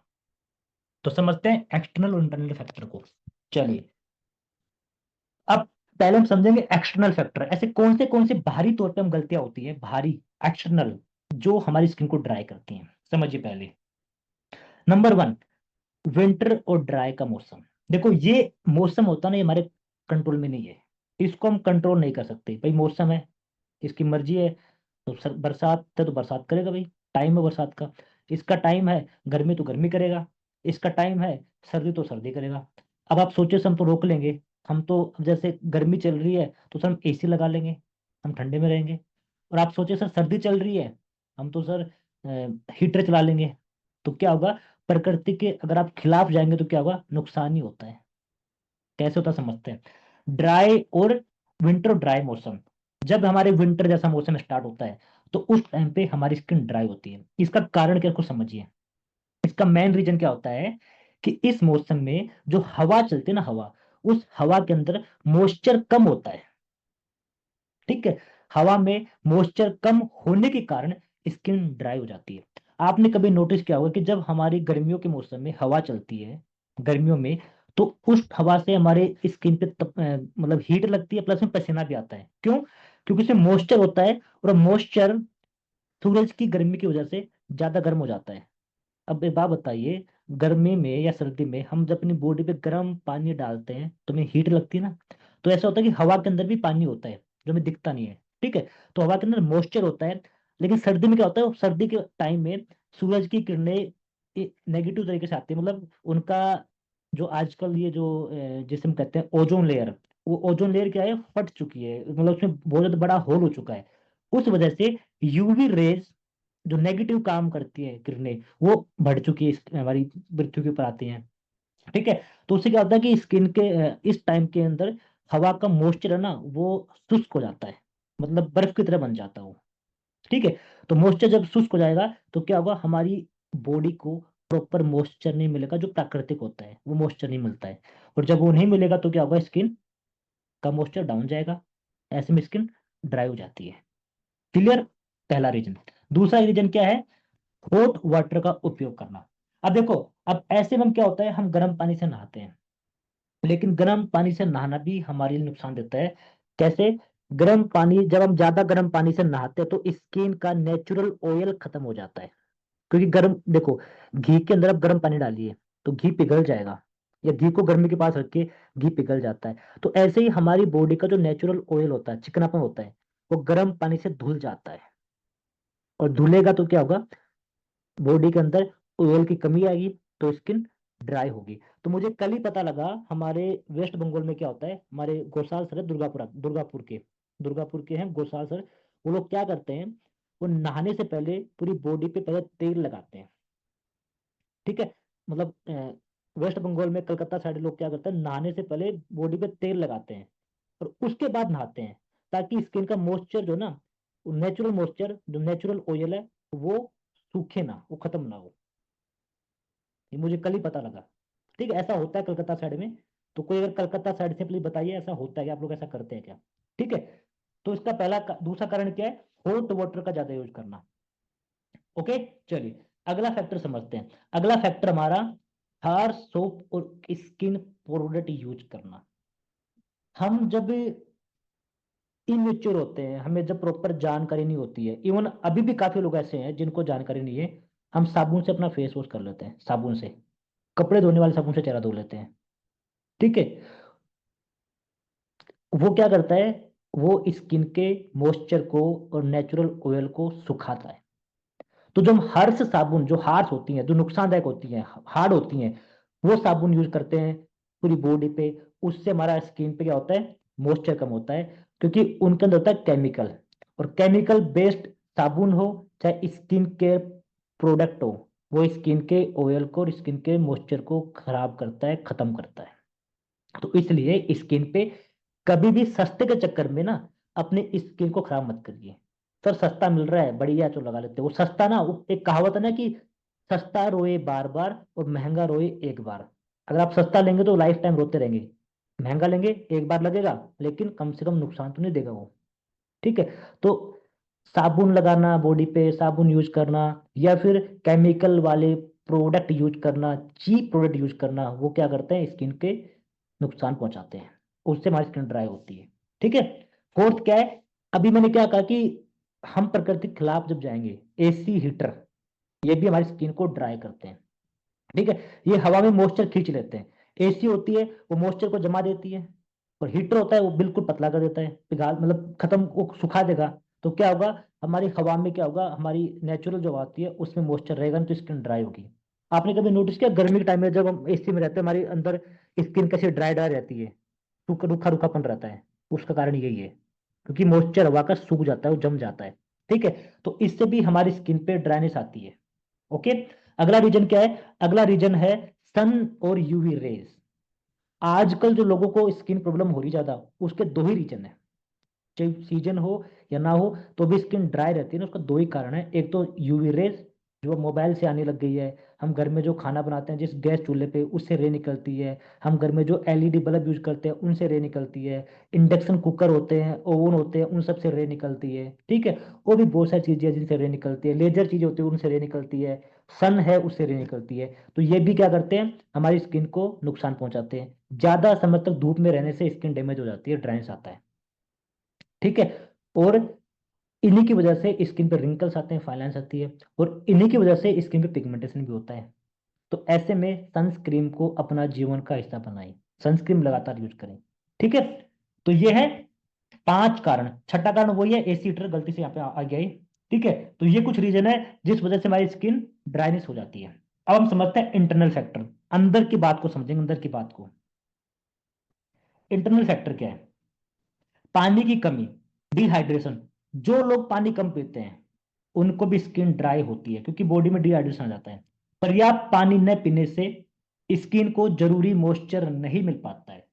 तो समझते हैं एक्सटर्नल और इंटरनल फैक्टर को। चलिए, अब पहले हम समझेंगे एक्सटर्नल फैक्टर, ऐसे कौन से बाहरी तौर पे हम गलतियां होती है, बाहरी, एक्सटर्नल, जो हमारी स्किन को ड्राई करती हैं। समझिए पहले, नंबर 1, विंटर और ड्राई का मौसम। देखो ये मौसम होता है ना, ये हमारे कंट्रोल में नहीं है, इसको हम कंट्रोल नहीं कर सकते भाई, मौसम है, इसकी मर्जी है। तो बरसात है तो बरसात करेगा भाई, टाइम है बरसात का। इसका टाइम है गर्मी तो गर्मी करेगा, इसका टाइम है सर्दी तो सर्दी करेगा। अब आप सोचिए, हम तो रोक लेंगे, हम तो अब जैसे गर्मी चल रही है तो सर हम AC लगा लेंगे, हम ठंडे में रहेंगे। और आप सोचिए सर सर्दी चल रही है, हम तो सर हीटर चला लेंगे। तो क्या होगा, प्रकृति के अगर आप खिलाफ जाएंगे तो क्या होगा, नुकसान ही होता है। कैसे होता है समझते हैं, ड्राई और विंटर और ड्राई मौसम। जब हमारे विंटर जैसा मौसम स्टार्ट होता है तो उस टाइम पे हमारी स्किन ड्राई होती है। इसका कारण क्या, इसको समझिए। इसका मेन रीजन क्या होता है कि इस मौसम में जो हवा चलती है ना, हवा, उस हवा के अंदर मॉइस्चर कम होता है। ठीक है। हवा में मॉइस्चर कम होने के कारण स्किन ड्राई हो जाती है। आपने कभी नोटिस किया होगा कि जब हमारी गर्मियों के मौसम में हवा चलती है गर्मियों में, तो उस हवा से हमारे स्किन पे मतलब हीट लगती है, प्लस में पसीना भी आता है। क्यों? क्योंकि उसमें मॉइस्चर होता है, और मॉइस्चर सूरज की गर्मी की वजह से ज्यादा गर्म हो जाता है। अब एक बात बताइए, गर्मी में या सर्दी में हम जब अपनी बॉडी पे गर्म पानी डालते हैं तो हमें हीट लगती है ना। तो ऐसा होता है कि हवा के अंदर भी पानी होता है जो हमें दिखता नहीं है, ठीक है। तो हवा के अंदर मॉइस्चर होता है। लेकिन सर्दी में क्या होता है, सर्दी के टाइम में सूरज की किरणें नेगेटिव तरीके से आती है, मतलब उनका जो आजकल ये जो जिसे हम कहते हैं ओजोन लेयर, वो ओजोन लेयर क्या है, फट चुकी है, मतलब उसमें बहुत ज्यादा बड़ा होल हो चुका है। उस वजह से यूवी रेज जो नेगेटिव काम करती है किरणें, वो बढ़ चुकी है, हमारी पृथ्वी के ऊपर आती हैं, ठीक है। तो उससे क्या होता है कि स्किन के इस टाइम के अंदर हवा का मॉइस्चर है ना, वो शुष्क हो जाता है, मतलब बर्फ की तरह बन जाता है वो, ठीक है। तो मॉइस्चर जब शुष्क हो जाएगा तो क्या होगा, हमारी बॉडी को प्रॉपर मॉइस्चर नहीं मिलेगा, जो प्राकृतिक होता है वो मॉइस्चर नहीं मिलता है। और जब वो नहीं मिलेगा तो क्या होगा, स्किन का मॉइस्चर डाउन जाएगा, ऐसे में स्किन ड्राई हो जाती है। क्लियर? पहला रीजन। दूसरा रीजन क्या है, हॉट वाटर का उपयोग करना। अब देखो, अब ऐसे में हम क्या होता है, हम गर्म पानी से नहाते हैं, लेकिन गर्म पानी से नहाना भी हमारे लिए नुकसान देता है। कैसे? गर्म पानी, जब हम ज्यादा गर्म पानी से नहाते हैं तो स्किन का नेचुरल ऑयल खत्म हो जाता है। क्योंकि गर्म, देखो, घी के अंदर आप गर्म पानी डालिए तो घी पिघल जाएगा, या घी को गर्मी के पास रख के घी पिघल जाता है। तो ऐसे ही हमारी बॉडी का जो नेचुरल ऑयल होता है, चिकनापन होता है, वो गर्म पानी से धुल जाता है। और धुलेगा तो क्या होगा, बॉडी के अंदर ऑयल की कमी आएगी, तो स्किन ड्राई होगी। तो मुझे कल ही पता लगा, हमारे वेस्ट बंगाल में क्या होता है, हमारे गोसाल सर है, दुर्गापुर के हैं गोसाल सर। वो लोग क्या करते हैं, वो नहाने से पहले पूरी बॉडी पे पहले तेल लगाते हैं, ठीक है। मतलब वेस्ट बंगाल में कलकत्ता साइड लोग क्या करते हैं, नहाने से पहले बॉडी पे तेल लगाते हैं और उसके बाद नहाते हैं, ताकि स्किन का मॉइस्चर जो ना, नेचुरल मॉइस्चर, जो नेचुरल ऑयल है, वो सूखे ना, वो खत्म ना हो। ये मुझे कल ही पता लगा, ठीक है। ऐसा होता है कलकत्ता साइड में। तो कोई अगर कलकत्ता साइड से प्लीज बताइए, ऐसा होता है क्या, आप लोग ऐसा करते हैं क्या? ठीक है। तो इसका दूसरा कारण क्या है, हॉट वाटर का ज्यादा यूज करना। ओके, चलिए अगला फैक्टर समझते हैं। अगला फैक्टर हमारा, हार सोप और स्किन प्रोडक्ट यूज करना। हम जब इमेच्योर होते हैं, हमें जब प्रॉपर जानकारी नहीं होती है, इवन अभी भी काफी लोग ऐसे हैं जिनको जानकारी नहीं है, हम साबुन से अपना फेस वॉश कर लेते हैं, साबुन से, कपड़े धोने वाले साबुन से चेहरा धो लेते हैं, ठीक है। वो क्या करता है, वो स्किन के मॉइस्चर को और नेचुरल ऑयल को सुखाता है। तो जो हम हर्ष साबुन, जो हार्श होती हैं, जो नुकसानदायक होती हैं, हार्ड होती हैं, वो साबुन यूज करते हैं पूरी बॉडी पे, उससे हमारा स्किन पे क्या होता है, मॉइस्चर कम होता है। क्योंकि उनके अंदर होता है केमिकल, और केमिकल बेस्ड साबुन हो चाहे स्किन केयर प्रोडक्ट हो, वो स्किन के ऑयल को और स्किन के मॉइस्चर को खराब करता है, खत्म करता है। तो इसलिए स्किन पे कभी भी सस्ते के चक्कर में ना अपने स्किन को खराब मत करिए। सर सस्ता मिल रहा है, बढ़िया, तो लगा लेते हैं। वो सस्ता ना, वो एक कहावत है ना कि सस्ता रोए बार बार और महंगा रोए एक बार। अगर आप सस्ता लेंगे तो लाइफ टाइम रोते रहेंगे, महंगा लेंगे एक बार लगेगा, लेकिन कम से कम नुकसान तो नहीं देगा वो, ठीक है। तो साबुन लगाना, बॉडी पे साबुन यूज करना, या फिर केमिकल वाले प्रोडक्ट यूज करना, चीप प्रोडक्ट यूज करना, वो क्या करते हैं, स्किन के नुकसान पहुंचाते हैं, उससे हमारी स्किन ड्राई होती है, ठीक है। फोर्थ क्या है, अभी मैंने क्या कहा कि हम प्रकृति के खिलाफ जब जाएंगे, एसी हीटर, ये भी हमारी स्किन को ड्राई करते हैं, ठीक है। ये हवा में मॉइस्चर खींच लेते हैं। एसी होती है वो मॉइस्चर को जमा देती है, और हीटर होता है वो बिल्कुल पतला कर देता है, पिघाल, मतलब खत्म, वो सुखा देगा। तो क्या होगा, हमारी हवा में क्या होगा, हमारी नेचुरल जो आती है उसमें मॉइस्चर रहेगा नहीं, तो स्किन ड्राई होगी। आपने कभी नोटिस किया, गर्मी के टाइम में जब हम एसी में रहते हैं, हमारे अंदर स्किन कैसे ड्राई ड्राई रहती है, रूखा रूखापन रहता है? उसका कारण यही है, क्योंकि मॉइस्चर हवा का सूख जाता है, वो जम जाता है, ठीक है। तो इससे भी हमारी स्किन पे ड्राइनेस आती है। ओके, अगला रीजन क्या है, अगला रीजन है सन और यूवी रेज। आजकल जो लोगों को स्किन प्रॉब्लम हो रही ज्यादा, उसके दो ही रीजन है, चाहे सीजन हो या ना हो, तो भी स्किन ड्राई रहती है ना, उसका दो ही कारण है। एक तो यूवी रेज जो मोबाइल से आने लग गई है, हम घर में जो खाना बनाते हैं जिस गैस चूल्हे पे, उससे रे निकलती है, हम घर में जो एलईडी बल्ब यूज करते हैं उनसे रे निकलती है, इंडक्शन कुकर होते हैं, ओवन होते हैं, उन सब से रे निकलती है, ठीक है। और भी बहुत सारी चीजें हैं जिनसे रे निकलती है, लेजर चीजें होती है उनसे रे निकलती है, सन है उससे रे निकलती है, तो ये भी क्या करते हैं, हमारी स्किन को नुकसान पहुंचाते हैं। ज्यादा समय तक धूप में रहने से स्किन डैमेज हो जाती है, ड्राइनेस आता है। ठीक है। और इन्हीं की वजह से स्किन पे रिंकल्स आते हैं, फाइलेंस आती है, और इन्हीं की वजह से स्किन पे पिगमेंटेशन भी होता है। तो ऐसे में सनस्क्रीन को अपना जीवन का हिस्सा बनाएं, सनस्क्रीन लगातार यूज करें। ठीक है। तो ये है 5 कारण। छठा कारण वही है, एसी हीटर गलती से यहाँ पे आ गया ही। ठीक है। तो ये कुछ रीजन है जिस वजह से हमारी स्किन ड्राइनेस हो जाती है। अब हम समझते हैं इंटरनल फैक्टर, अंदर की बात को समझेंगे, अंदर की बात को। इंटरनल फैक्टर क्या है? पानी की कमी, डिहाइड्रेशन। जो लोग पानी कम पीते हैं उनको भी स्किन ड्राई होती है, क्योंकि बॉडी में डिहाइड्रेशन आ जाता है। पर्याप्त पानी न पीने से स्किन को जरूरी मॉइस्चर नहीं मिल पाता है,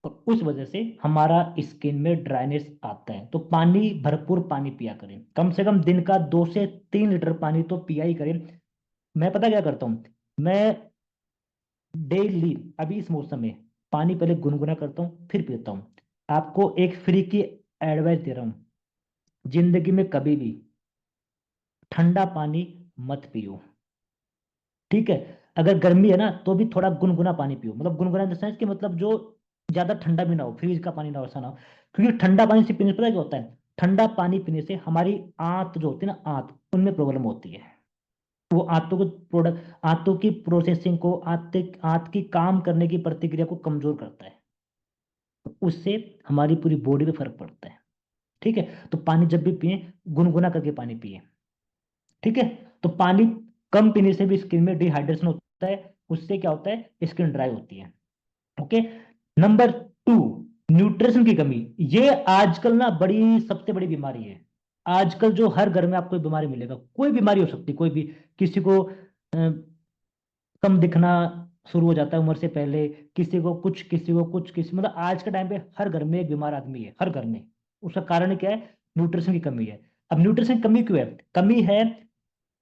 और उस वजह से हमारा स्किन में ड्राइनेस आता है। तो पानी, भरपूर पानी पिया करें, कम से कम दिन का 2 से 3 लीटर पानी तो पिया ही करें। मैं पता क्या करता हूँ, मैं डेली अभी इस मौसम में पानी पहले गुनगुना करता हूँ फिर पीता हूँ। आपको एक फ्री की एडवाइस दे रहा हूँ, जिंदगी में कभी भी ठंडा पानी मत पियो। ठीक है। अगर गर्मी है ना तो भी थोड़ा गुनगुना पानी पियो, मतलब गुनगुना इन द सेंस कि मतलब जो ज्यादा ठंडा भी ना हो, फ्रिज का पानी ना हो, ऐसा ना हो। क्योंकि ठंडा पानी से पीने से पता है क्या होता है, ठंडा पानी पीने से हमारी आंत जो होती है ना, आंत, उनमें प्रॉब्लम होती है। वो आंतों को प्रोडक्ट, आंतों की प्रोसेसिंग को, आंत आंत की काम करने की प्रक्रिया को कमजोर करता है। उससे हमारी पूरी बॉडी पे फर्क पड़ता है। ठीक है। तो पानी जब भी पिए, गुनगुना करके पानी पिए। ठीक है। तो पानी कम पीने से भी स्किन में डिहाइड्रेशन होता है, उससे क्या होता है, स्किन ड्राई होती है। ओके। नंबर 2, न्यूट्रिशन की कमी। ये आजकल ना बड़ी, सबसे बड़ी बीमारी है। आजकल जो हर घर में आपको बीमारी मिलेगा, कोई बीमारी हो सकती है, कोई भी। किसी को कम दिखना शुरू हो जाता है उम्र से पहले, किसी को कुछ, किसी को कुछ, किसी, मतलब आज के टाइम पे हर घर में एक बीमार आदमी है, हर घर में। उसका कारण क्या है? न्यूट्रिशन की कमी है। अब न्यूट्रिशन की कमी क्यों है? कमी है,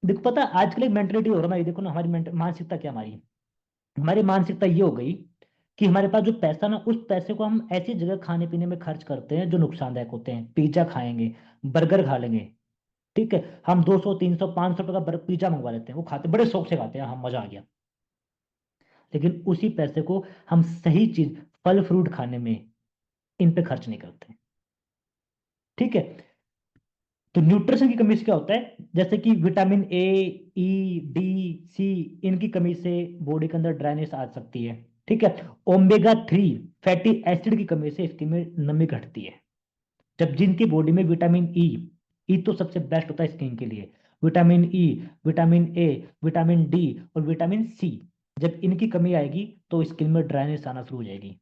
देखो पता है आजकल एक मेंटेलिटी हो रहा है, देखो ना हमारी मानसिकता क्या, हमारी मानसिकता ये हो गई कि हमारे पास जो पैसा ना, उस पैसे को हम ऐसी जगह खाने पीने में खर्च करते हैं जो नुकसानदायक होते हैं। पिज्जा खाएंगे, बर्गर खा लेंगे। ठीक है। हम 200, 300, 500 का पिज्जा मंगवा लेते हैं, वो खाते बड़े शौक से खाते हैं, हम मजा आ गया। लेकिन उसी पैसे को हम सही चीज, फल फ्रूट खाने में, इन पे खर्च नहीं करते। ठीक है। तो न्यूट्रिशन की कमी से क्या होता है, जैसे कि विटामिन ए, ई, डी, सी, इनकी कमी से बॉडी के अंदर ड्राइनेस आ सकती है। ठीक है। ओमेगा 3 फैटी एसिड की कमी से स्किन में नमी घटती है। जब जिनकी बॉडी में विटामिन ई, ई तो सबसे बेस्ट होता है स्किन के लिए, vitamin E, vitamin A, vitamin D और विटामिन सी, जब इनकी कमी आएगी तो स्किन में ड्राइनेस आना शुरू हो जाएगी।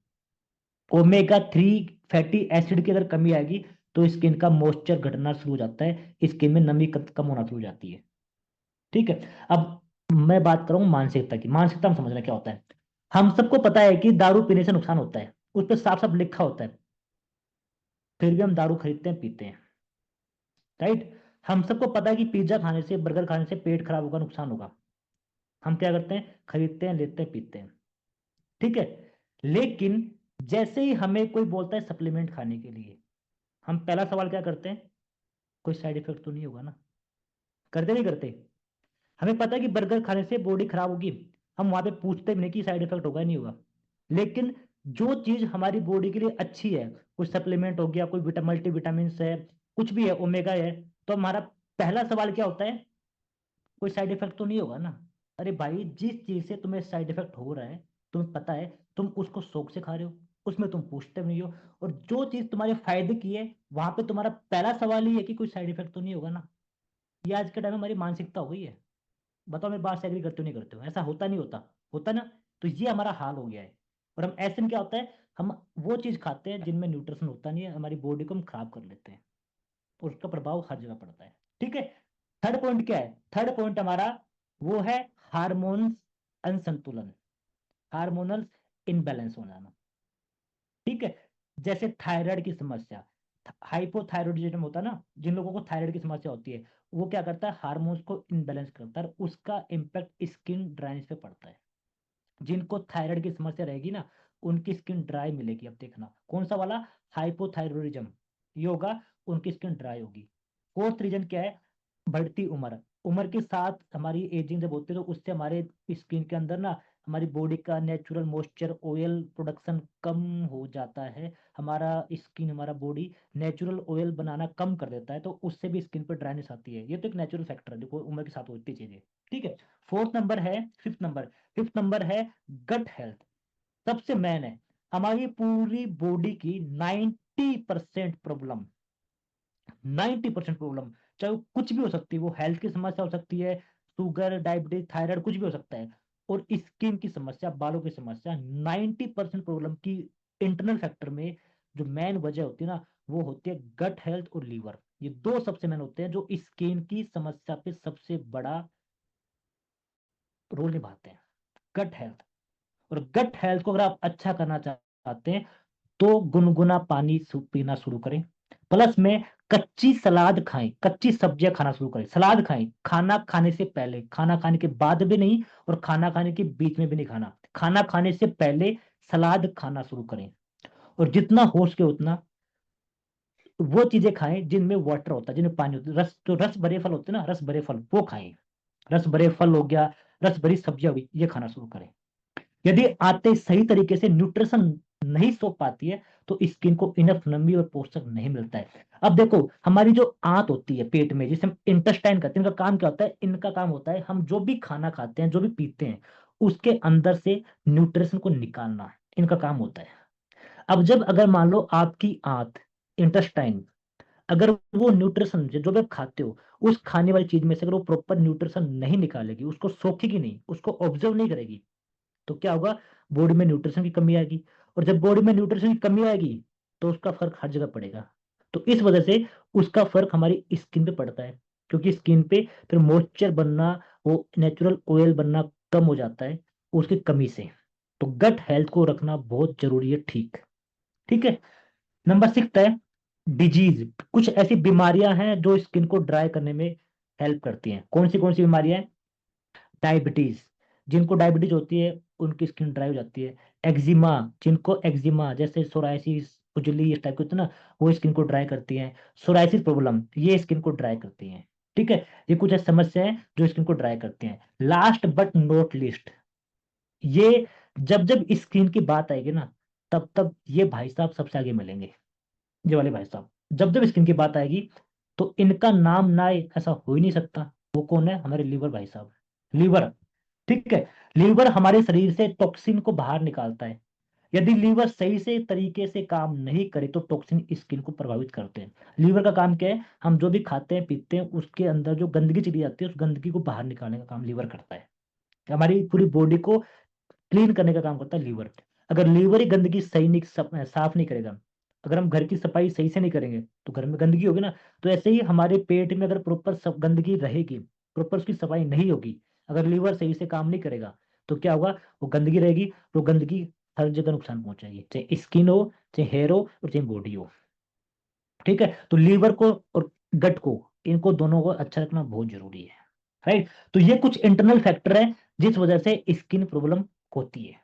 ओमेगा 3 फैटी एसिड की अगर कमी आएगी तो स्किन का मॉइस्चर घटना शुरू हो जाता है, स्किन में नमी कम होना शुरू हो जाती है। ठीक है। अब मैं बात करूं मानसिकता की, मानसिकता में समझना क्या होता है। हम सबको पता है कि दारू पीने से नुकसान होता है, उस पर साफ साफ लिखा होता है, फिर भी हम दारू खरीदते हैं, पीते हैं। राइट। हम सबको पता है कि पिज्जा खाने से, बर्गर खाने से पेट खराब होगा, नुकसान होगा। हम क्या करते हैं, खरीदते हैं, लेते हैं, पीते हैं। ठीक है। लेकिन जैसे ही हमें कोई बोलता है सप्लीमेंट खाने के लिए, हम पहला सवाल क्या करते हैं, कोई साइड इफेक्ट तो नहीं होगा ना? करते नहीं करते? हमें पता है कि बर्गर खाने से बॉडी खराब होगी, हम वहां पे पूछते भी नहीं कि साइड इफेक्ट होगा नहीं होगा। लेकिन जो चीज हमारी बॉडी के लिए अच्छी है, कुछ सप्लीमेंट हो गया, कोई मल्टी विटामिन है, कुछ भी है, ओमेगा है, तो हमारा पहला सवाल क्या होता है, कोई साइड इफेक्ट तो नहीं होगा ना? अरे भाई, जिस चीज से तुम्हें साइड इफेक्ट हो रहा है, तुम्हें पता है, तुम उसको शौक से खा रहे हो, उसमें तुम पूछते भी नहीं हो। और जो चीज तुम्हारे फायदे की है, वहां पे तुम्हारा पहला सवाल ही है कि कोई साइड इफेक्ट तो नहीं होगा ना? ये आज के टाइम में हमारी मानसिकता हो गई है। बताओ, मैं बात से एग्री करते हो नहीं करते हो? ऐसा होता नहीं होता? होता ना? तो ये हमारा हाल हो गया है। और हम ऐसे में क्या होता है, हम वो चीज खाते हैं जिनमें न्यूट्रिशन होता नहीं है, हमारी बॉडी को हम खराब कर लेते हैं, और उसका प्रभाव हर जगह पड़ता है। ठीक है। थर्ड पॉइंट क्या है? थर्ड पॉइंट हमारा वो है हार्मोन्स असंतुलन, हार्मोनल इनबैलेंस हो जाना। ठीक है। जैसे थायराइड की समस्या, हाइपोथायरॉयडिज्म होता है ना, जिन लोगों को थायराइड की समस्या होती है, वो क्या करता है, हार्मोन्स को इनबैलेंस करता है, और उसका इम्पैक्ट स्किन ड्राइनेस पे पड़ता है। जिनको थायराइड की समस्या रहेगी ना, उनकी स्किन ड्राई मिलेगी। अब देखना कौन सा वाला, हाइपोथायरॉयडिज्म, ये होगा, उनकी स्किन ड्राई होगी। फोर्थ रीजन क्या है, बढ़ती उम्र। उम्र के साथ हमारी एजिंग जब होती है तो उससे हमारे स्किन के अंदर ना हमारी बॉडी का नेचुरल मॉइस्चर ऑयल प्रोडक्शन कम हो जाता है। हमारा स्किन हमारा बॉडी नेचुरल ऑयल बनाना कम कर देता है, तो उससे भी स्किन पर ड्राइनेस आती है। ये तो एक नेचुरल फैक्टर है, देखो उम्र के साथ होती चीजें। ठीक है। फोर्थ नंबर है, फिफ्थ नंबर है गट हेल्थ। सबसे मेन है हमारी पूरी बॉडी की 90% प्रॉब्लम, चाहे वो कुछ भी हो सकती है, वो हेल्थ की समस्या हो सकती है, शुगर डायबिटीज थायराइड कुछ भी हो सकता है, और स्किन की समस्या बालों की समस्या, 90% प्रॉब्लम की इंटरनल फैक्टर में जो मेन वजह होती है ना, वो होती है गट हेल्थ और लीवर। ये दो सबसे मेन होते हैं जो स्किन की समस्या पे सबसे बड़ा रोल निभाते हैं, गट हेल्थ। और गट हेल्थ को अगर आप अच्छा करना चाहते हैं तो गुनगुना पानी पीना शुरू करें। प्लस में कच्ची सलाद खाएं, कच्ची सब्जियां खाना शुरू करें। सलाद खाएं, खाना खाने से पहले, खाना खाने के बाद भी नहीं, और खाना खाने के बीच में भी नहीं खाना। खाना खाने से पहले सलाद खाना शुरू करें। और जितना हो सके उतना वो चीजें खाएं जिनमें वाटर होता है, जिनमें पानी होता है, रस, जो रस भरे फल होते हैं ना, रस भरे फल वो खाएं। रस भरे फल हो गया, रस भरी सब्जियां हुई, ये खाना शुरू करें। यदि आते सही तरीके से न्यूट्रिशन नहीं सो पाती है तो स्किन को इनफ नमी और पोषक नहीं मिलता है। अब देखो हमारी जो आंत होती है पेट में, जिसे हम इंटेस्टाइन कहते हैं, इनका काम क्या होता है? इनका काम होता है हम जो भी खाना खाते हैं, जो भी पीते हैं, उसके अंदर से न्यूट्रिशन को निकालना, इनका काम होता है। अब जब अगर मान लो आपकी आंत, इंटेस्टाइन, अगर वो न्यूट्रिशन जो भी आप खाते हो, उस खाने वाली चीज में से अगर वो प्रॉपर न्यूट्रिशन नहीं निकालेगी, उसको सोखेगी नहीं, उसको ऑब्जर्व नहीं करेगी, तो क्या होगा? बॉडी में न्यूट्रिशन की कमी आएगी। और जब बॉडी में न्यूट्रिशन की कमी आएगी तो उसका फर्क हर जगह पड़ेगा। तो इस वजह से उसका फर्क हमारी स्किन पे पड़ता है, क्योंकि स्किन पे फिर मॉइस्चर बनना, वो नेचुरल ऑयल बनना कम हो जाता है उसकी कमी से। तो गट हेल्थ को रखना बहुत जरूरी है। ठीक, ठीक है। नंबर 6 है डिजीज। कुछ ऐसी बीमारियां हैं जो स्किन को ड्राई करने में हेल्प करती हैं। कौन सी बीमारियां हैं? डायबिटीज, जिनको डायबिटीज होती है उनकी स्किन ड्राई हो जाती है। एक्जिमा, जिनको एक्जिमा जैसे सोराइसिस, खुजली इस टाइप के होते हैं ना, वो स्किन को ड्राई करती हैं। सोराइसिस प्रॉब्लम, ये स्किन को ड्राई करती हैं। ठीक है। ये कुछ ऐसी समस्या है जो स्किन को ड्राई करती हैं। लास्ट बट नॉट लिस्ट, ये जब जब स्किन की बात आएगी ना, तब तब ये भाई साहब सबसे आगे मिलेंगे। ये वाले भाई साहब, जब जब स्किन की बात आएगी तो इनका नाम ना आए ऐसा हो ही नहीं सकता। वो कौन है? हमारे लीवर भाई साहब। लीवर, ठीक है। लीवर हमारे शरीर से टॉक्सिन को बाहर निकालता है। यदि लीवर सही से तरीके से काम नहीं करे तो टॉक्सिन स्किन को प्रभावित करते हैं। लीवर का काम क्या है? हम जो भी खाते हैं पीते हैं उसके अंदर जो गंदगी चली जाती है, उस गंदगी को बाहर निकालने का काम लीवर करता है। हमारी पूरी बॉडी को क्लीन करने का काम करता है लीवर। अगर लीवर ही गंदगी सही नहीं, साफ नहीं करेगा, अगर हम घर की सफाई सही से नहीं करेंगे तो घर में गंदगी होगी ना। तो ऐसे ही हमारे पेट में अगर प्रॉपर सब गंदगी रहेगी, प्रॉपर उसकी सफाई नहीं होगी, अगर लीवर सही से काम नहीं करेगा, तो क्या होगा? वो गंदगी रहेगी, वो गंदगी हर जगह नुकसान पहुंचाएगी, चाहे स्किन हो, चाहे हेयर हो, और चाहे बॉडी हो। ठीक है। तो लीवर को और गट को, इनको दोनों को अच्छा रखना बहुत जरूरी है। राइट। तो ये कुछ इंटरनल फैक्टर है जिस वजह से स्किन प्रॉब्लम होती है।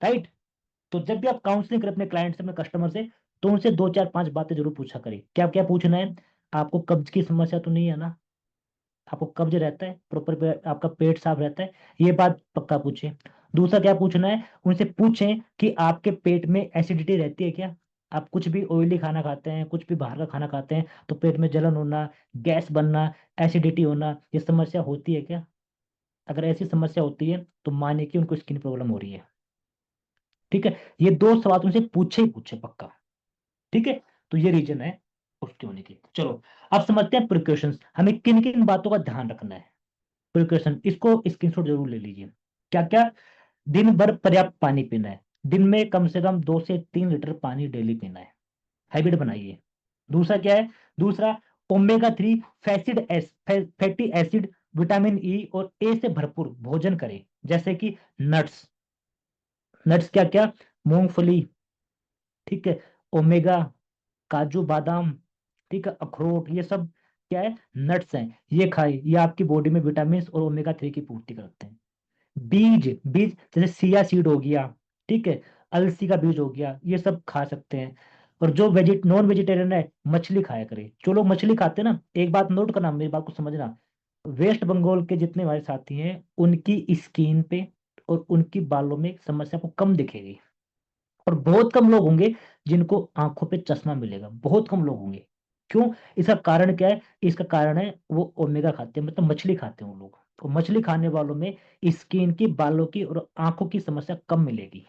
राइट। तो जब भी आप काउंसलिंग करें अपने क्लाइंट से, अपने कस्टमर से, तो उनसे दो चार पांच बातें जरूर पूछा करें। क्या क्या पूछना है? आपको कब्ज की समस्या तो नहीं है ना? आपको कब्ज रहता है प्रॉपर, आपका पेट साफ रहता है, ये बात पक्का पूछे। दूसरा क्या पूछना है? उनसे पूछें कि आपके पेट में एसिडिटी रहती है क्या? आप कुछ भी ऑयली खाना खाते हैं, कुछ भी बाहर का खाना खाते हैं, तो पेट में जलन होना, गैस बनना, एसिडिटी होना, ये समस्या होती है क्या? अगर ऐसी समस्या होती है तो मानिए कि उनको स्किन प्रॉब्लम हो रही है। ठीक है। ये दो सवाल तुमसे पूछे ही पूछे पक्का। ठीक है। तो ये रीजन है उसके होने की। चलो, अब समझते हैं प्रिकॉशंस, हमें किन किन बातों का ध्यान रखना है। प्रिकॉशन, इसको स्क्रीनशॉट जरूर ले लीजिए। क्या क्या? दिन भर पर्याप्त पानी पीना है। दिन में कम से कम 2 से 3 लीटर पानी डेली पीना है, हैबिट बनाइए। दूसरा क्या है? दूसरा, omega 3 fatty acid, vitamin E और ए से भरपूर भोजन करें, जैसे कि नट्स। नट्स क्या क्या? मूंगफली, ठीक है, ओमेगा, काजू बादाम, ठीक है, अखरोट, ये सब क्या है? नट्स हैं। ये खाए, ये आपकी बॉडी में विटामिन और ओमेगा 3 की पूर्ति करते हैं। बीज, बीज जैसे सिया सीड हो गया, ठीक है, अलसी का बीज हो गया, ये सब खा सकते हैं। और जो नॉन वेजिटेरियन है, मछली खाया करे। जो लोग मछली खाते हैं ना, एक बात नोट करना, मेरी बात को समझना, वेस्ट बंगाल के जितने हमारे साथी हैं उनकी स्किन पे और उनकी बालों में समस्या को कम दिखेगी, और बहुत कम लोग होंगे जिनको आंखों पे चश्मा मिलेगा, बहुत कम लोग होंगे। क्यों? इसका कारण क्या है? इसका कारण है वो ओमेगा खाते हैं, मतलब मछली खाते हैं वो लोग। तो मछली खाने वालों में स्किन की, बालों की और आंखों की समस्या कम मिलेगी।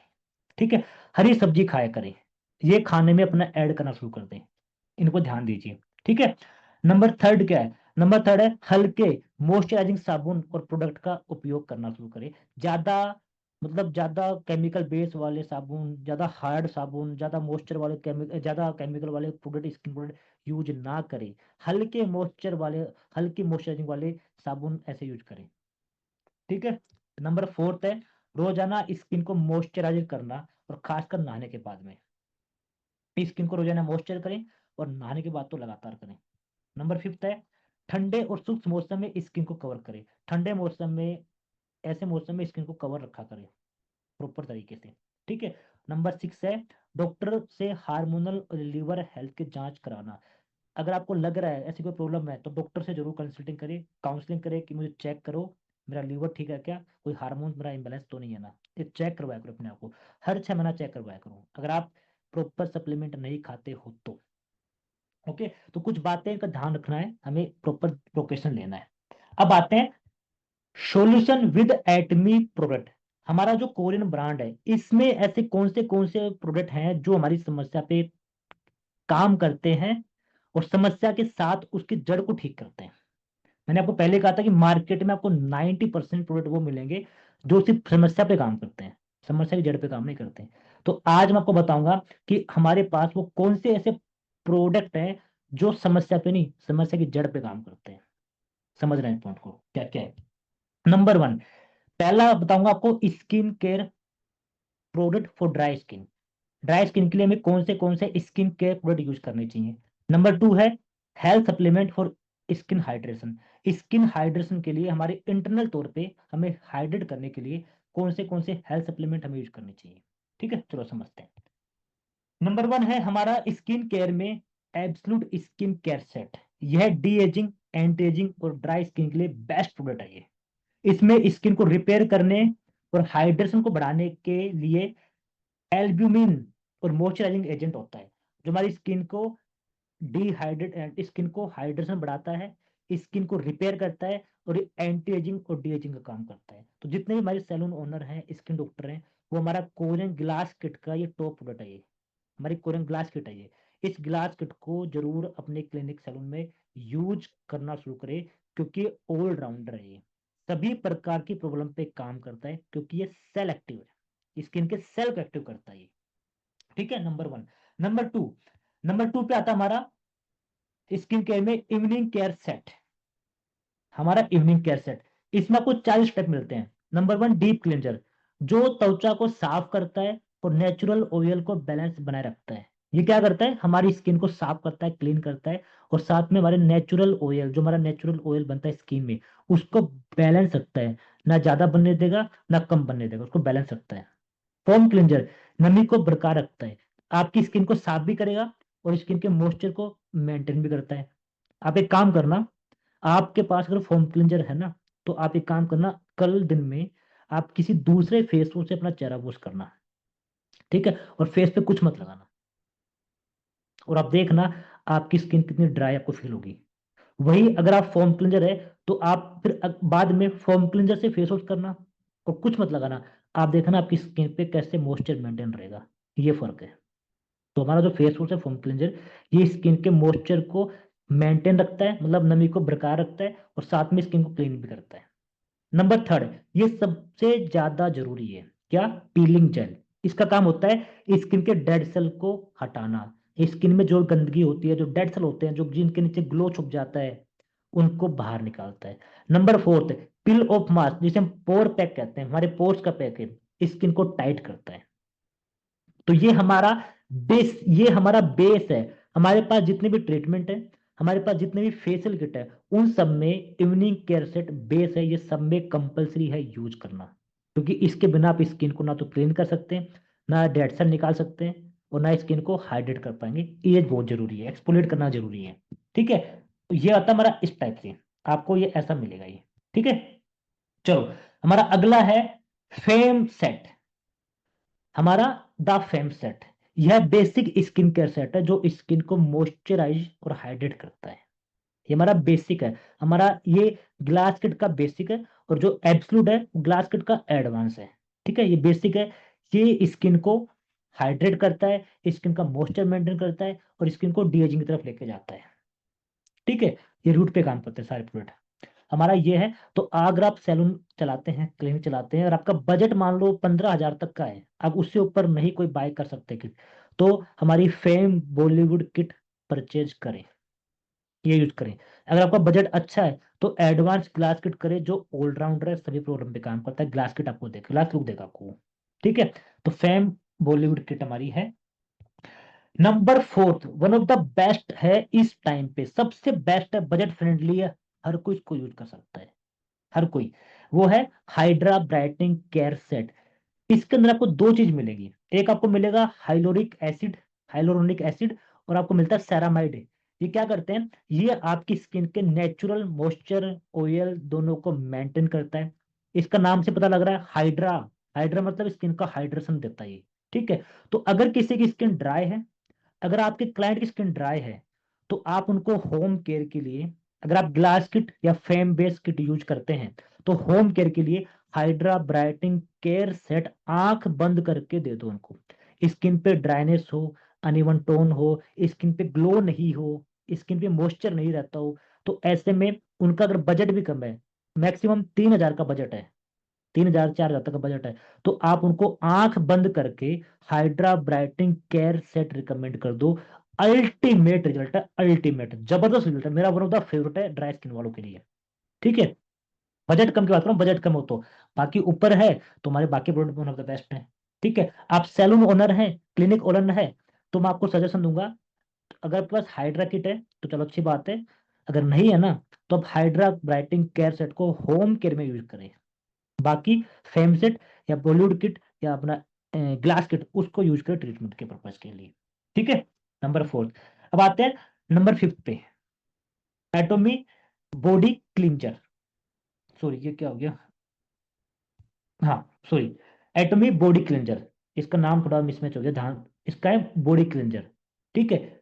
ठीक है। हरी सब्जी खाया करें, ये खाने में अपना ऐड करना शुरू कर दें, इनको ध्यान दीजिए। ठीक है। नंबर थर्ड क्या है? नंबर थर्ड है हल्के मॉइस्चराइजिंग साबुन और प्रोडक्ट का उपयोग करना शुरू करें। ज्यादा, मतलब ज्यादा केमिकल बेस वाले साबुन, ज्यादा हार्ड साबुन, ज्यादा मॉइस्चर वाले केमिकल, ज्यादा केमिकल वाले प्रोडक्ट, स्किन प्रोडक्ट यूज ना करें। हल्के मॉइस्चर वाले, हल्की मॉइस्चराइजिंग वाले साबुन ऐसे यूज करें। ठीक है। नंबर फोर्थ है रोजाना स्किन को मॉइस्चराइज करना, और खासकर नहाने के बाद में स्किन को रोजाना मॉइस्चर करें, और नहाने के बाद तो लगातार करें। नंबर फिफ्थ है ठंडे और शुष्क मौसम में स्किन को कवर करें। ठंडे मौसम में, ऐसे मौसम में स्किन को कवर रखा करें प्रॉपर तरीके से। ठीक है। नंबर सिक्स है डॉक्टर से हार्मोनल और लीवर हेल्थ की जांच कराना। अगर आपको लग रहा है ऐसी कोई प्रॉब्लम है तो डॉक्टर से जरूर कंसल्टिंग करें, काउंसलिंग करें कि मुझे चेक करो, मेरा लीवर ठीक है क्या, कोई हार्मोन मेरा इम्बेलेंस तो नहीं है ना। ये चेक करवाया करो अपने आप को, हर 6 महीना चेक करवाया करो, अगर आप प्रॉपर सप्लीमेंट नहीं खाते हो तो। ओके। तो कुछ बातें का ध्यान रखना है, हमें प्रॉपर प्रोकेशन लेना है। अब आते हैं सॉल्यूशन विद एटमी प्रोडक्ट। हमारा जो कोरियन ब्रांड है इसमें ऐसे कौन से प्रोडक्ट हैं जो हमारी समस्या पे काम करते हैं और समस्या के साथ उसकी जड़ को ठीक करते हैं। मैंने आपको पहले कहा था कि मार्केट में आपको 90% प्रोडक्ट वो मिलेंगे जो सिर्फ समस्या पे काम करते हैं, समस्या की जड़ पे काम नहीं करते हैं। तो आज मैं आपको बताऊंगा कि हमारे पास वो कौन से ऐसे प्रोडक्ट हैं जो समस्या पे नहीं, समस्या की जड़ पे काम करते हैं। समझ रहे हैं पॉइंट को, क्या क्या है? नंबर वन, पहला बताऊंगा आपको skin care product for dry skin. Dry skin के लिए हमें कौन से स्किन केयर प्रोडक्ट यूज करने चाहिए। नंबर टू है health supplement for skin hydration. Skin hydration के लिए, हमारे इंटरनल तौर पे हमें हाइड्रेट करने के लिए कौन से हेल्थ सप्लीमेंट हमें यूज करने चाहिए। ठीक है, चलो समझते हैं। नंबर वन है हमारा स्किन केयर में एब्सोल्यूट स्किन केयर सेट। यह डी एजिंग, एंटी एजिंग और ड्राई स्किन के लिए बेस्ट प्रोडक्ट है ये। इसमें स्किन को रिपेयर करने और हाइड्रेशन को बढ़ाने के लिए एल्ब्यूमिन और मॉइस्चराइजिंग एजेंट होता है, जो हमारी स्किन को डिहाइड्रेट, स्किन को हाइड्रेशन बढ़ाता है, स्किन को रिपेयर करता है, और एंटी एजिंग और डी एजिंग का काम करता है। तो जितने भी हमारे सैलून ओनर हैं, स्किन डॉक्टर हैं, वो हमारा कोरियन ग्लास किट का ये टॉप प्रोडक्ट है, ये हमारी कोरियन ग्लास किट है ये। इस ग्लास किट को जरूर अपने क्लिनिक सैलून में यूज करना शुरू करें, क्योंकि ऑलराउंडर है ये, सभी प्रकार की प्रॉब्लम पे काम करता है, क्योंकि ये सेल एक्टिव है, स्किन के सेल को एक्टिव करता है ये। ठीक है, number one. Number two, number two पे आता हमारा स्किन केयर में इवनिंग केयर सेट। हमारा इवनिंग केयर सेट, इसमें आपको 40 स्टेप मिलते हैं। नंबर वन डीप क्लेंजर, जो त्वचा को साफ करता है और नेचुरल ऑयल को बैलेंस बनाए रखता है। ये क्या करता है? हमारी स्किन को साफ करता है, क्लीन करता है, और साथ में हमारे नेचुरल ऑयल, जो हमारा नेचुरल ऑयल बनता है स्किन में, उसको बैलेंस रखता है, ना ज्यादा बनने देगा ना कम बनने देगा, उसको बैलेंस रखता है। फोम क्लिंजर नमी को बरकरार रखता है, आपकी स्किन को साफ भी करेगा और स्किन के मॉइस्चर को मेंटेन भी करता है। आप एक काम करना, आपके पास अगर फोम क्लिंजर है ना, तो आप एक काम करना, कल दिन में आप किसी दूसरे फेस वॉश से अपना चेहरा वॉश करना। ठीक है, और फेस पे कुछ मत लगाना, और आप देखना आपकी स्किन कितनी ड्राई आपको फील होगी। वही अगर आप फोम क्लिंजर है तो आप फिर बाद में फोम क्लिंजर से फेस वॉश करना और कुछ मत लगाना, आप देखना आपकी स्किन पे कैसे मॉइस्चर मेंटेन रहेगा। ये फर्क है। तो हमारा जो फेस वॉश है फोम क्लिंजर, ये स्किन के मॉइस्चर को मेंटेन रखता है, मतलब नमी को बरकरार रखता है, और साथ में स्किन को क्लीन भी करता है। नंबर थर्ड, ये सबसे ज्यादा जरूरी है, क्या? Piling jail. इसका काम होता है स्किन के डेड सेल को हटाना। स्किन में जो गंदगी होती है, जो डेड सेल होते हैं, जो जिनके नीचे ग्लो छुप जाता है, उनको बाहर निकालता है। Number fourth, pill of mass, जिसे हम पोर पैक कहते हैं, हमारे पोर्स का पैक है, स्किन को टाइट करता है। तो ये हमारा बेस, ये हमारा बेस है। हमारे पास जितने भी ट्रीटमेंट है, हमारे पास जितने भी फेशियल किट है, उन सब में इवनिंग केयर सेट बेस है, ये सब में कंपलसरी है यूज करना, क्योंकि इसके बिना आप स्किन को ना तो क्लीन कर सकते हैं, ना डेड सेल निकाल सकते हैं, और ना स्किन को हाइड्रेट कर पाएंगे। ये बहुत जरूरी है, एक्सफोलिएट करना जरूरी है। ठीक है, तो ये आता है हमारा इस टाइप से। आपको ये ऐसा मिलेगा ये। ठीक है, चलो हमारा अगला है फेम सेट। हमारा द फेम सेट, यह बेसिक स्किन केयर सेट है जो स्किन को मॉइस्चराइज और हाइड्रेट करता है। ये हमारा बेसिक है। हमारा ये ग्लास किट का बेसिक है, और जो एब्सलूट है ग्लास किट का एडवांस है। ठीक है, ये बेसिक है। ये स्किन को हाइड्रेट करता है, स्किन का मॉइस्चर मेंटेन करता है, और स्किन को डी एजिंग की तरफ लेके जाता है। ठीक है, ये रूट पे काम करते हैं सारे प्रोडक्ट। हमारा ये है। तो अगर आप सैलून चलाते हैं, क्लिनिक चलाते हैं, और आपका बजट मान लो 15,000 तक का है, आप उससे ऊपर नहीं कोई बाय कर सकते किट, तो हमारी फेम बॉलीवुड किट परचेज करें, ये यूज करें। अगर आपका बजट अच्छा है तो एडवांस ग्लास किट करें, जो ऑलराउंडर है, सभी प्रॉब्लम पे काम करता है। ग्लास किट आपको देगा, ग्लास लुक देगा आपको। ठीक है, तो फेम बॉलीवुड किट हमारी है। Number fourth, one of the best है, इस टाइम पे सबसे बेस्ट है, बजट फ्रेंडली है, हर कोई इसको यूज कर सकता है, हर कोई। वो है हाइड्रा ब्राइटनिंग केयर सेट। इसके अंदर आपको दो चीज मिलेगी। एक आपको मिलेगा हाइलोरिक एसिड, हाइलोरोनिक एसिड, और आपको मिलता है सेरामाइड। ये क्या करते हैं, ये आपकी स्किन के नेचुरल मॉइस्चर, ऑयल दोनों को मेंटेन करता है। इसका नाम से पता लग रहा है हाइड्रा, हाइड्रा मतलब स्किन का हाइड्रेशन देता है ये। ठीक है, तो अगर किसी की स्किन ड्राई है, अगर आपके क्लाइंट की स्किन ड्राई है, तो आप उनको होम केयर के लिए, अगर आप ग्लास किट या फेम बेस किट यूज करते हैं, तो होम केयर के लिए हाइड्रा ब्राइटनिंग केयर सेट आंख बंद करके दे दो उनको। स्किन पे ड्राइनेस हो, अनइवन टोन हो, स्किन पे ग्लो नहीं हो, स्किन पे मॉइस्चर नहीं रहता हो, तो ऐसे में उनका अगर बजट भी कम है, मैक्सिमम 3,000 का बजट है, 3,000 4,000 तक का बजट है, तो आप उनको आंख बंद करके hydra brightening care set recommend कर दो। अल्टीमेट रिजल्ट है, अल्टीमेट जबरदस्त रिजल्ट है, मेरा वन ऑफ द फेवरेट है ड्राई स्किन वालों के लिए। ठीक है, बजट कम की बात करूं, बजट कम हो तो, बाकी ऊपर है तो हमारे बाकी product one of the best है। ठीक है, आप सैलून ओनर हैं, क्लिनिक ओनर है, तो मैं आपको सजेशन दूंगा, अगर आपके पास हाइड्रा किट है तो चलो अच्छी बात है, अगर नहीं है ना, तो आप हाइड्रा ब्राइटनिंग केयर सेट को होम केयर में यूज करें। बाकी फेम सेट या बॉलीवुड किट या अपना ग्लास किट, उसको यूज करें ट्रीटमेंट के पर्पज के लिए। ठीक है, नंबर फोर्थ। अब आते हैं नंबर फिफ्थ पे, एटोमी बॉडी क्लिंजर। सॉरी, ये क्या हो गया, हाँ सॉरी, एटोमी बॉडी क्लिंजर। इसका नाम थोड़ा मिसमैच हो गया, ध्यान, इसका है बॉडी क्लिंजर। ठीक है,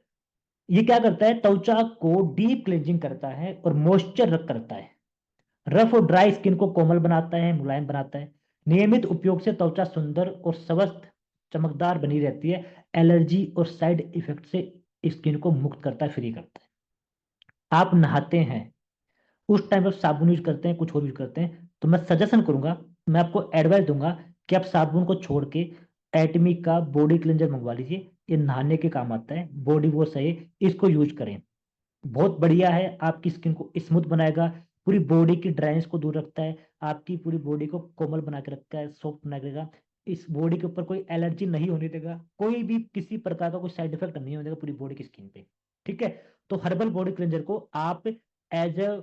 ये क्या करता है, त्वचा को डीप क्लिंजिंग करता है और मॉइस्चर करता है, रफ और ड्राई स्किन को कोमल बनाता है, मुलायम बनाता है। नियमित उपयोग से त्वचा सुंदर और स्वस्थ चमकदार बनी रहती है। एलर्जी और साइड इफेक्ट से स्किन को मुक्त करता है, फ्री करता है। आप नहाते हैं उस टाइम पर साबुन यूज करते हैं, कुछ और यूज करते हैं, तो मैं सजेशन करूंगा, मैं आपको एडवाइस दूंगा कि आप साबुन को छोड़ के एटमी का बॉडी क्लेंजर मंगवा लीजिए। ये नहाने के काम आता है, बॉडी वॉश है ये, इसको यूज करें। बहुत बढ़िया है, आपकी स्किन को स्मूथ बनाएगा, पूरी बॉडी की ड्राइनेस को दूर रखता है, आपकी पूरी बॉडी को कोमल बना के रखता है, सॉफ्ट बना के रखेगा। इस बॉडी के ऊपर कोई एलर्जी नहीं होने देगा, कोई भी किसी प्रकार का कोई साइड इफेक्ट नहीं होने देगा पूरी बॉडी की स्किन पे। ठीक है, तो हर्बल बॉडी क्लेंजर को आप एज अ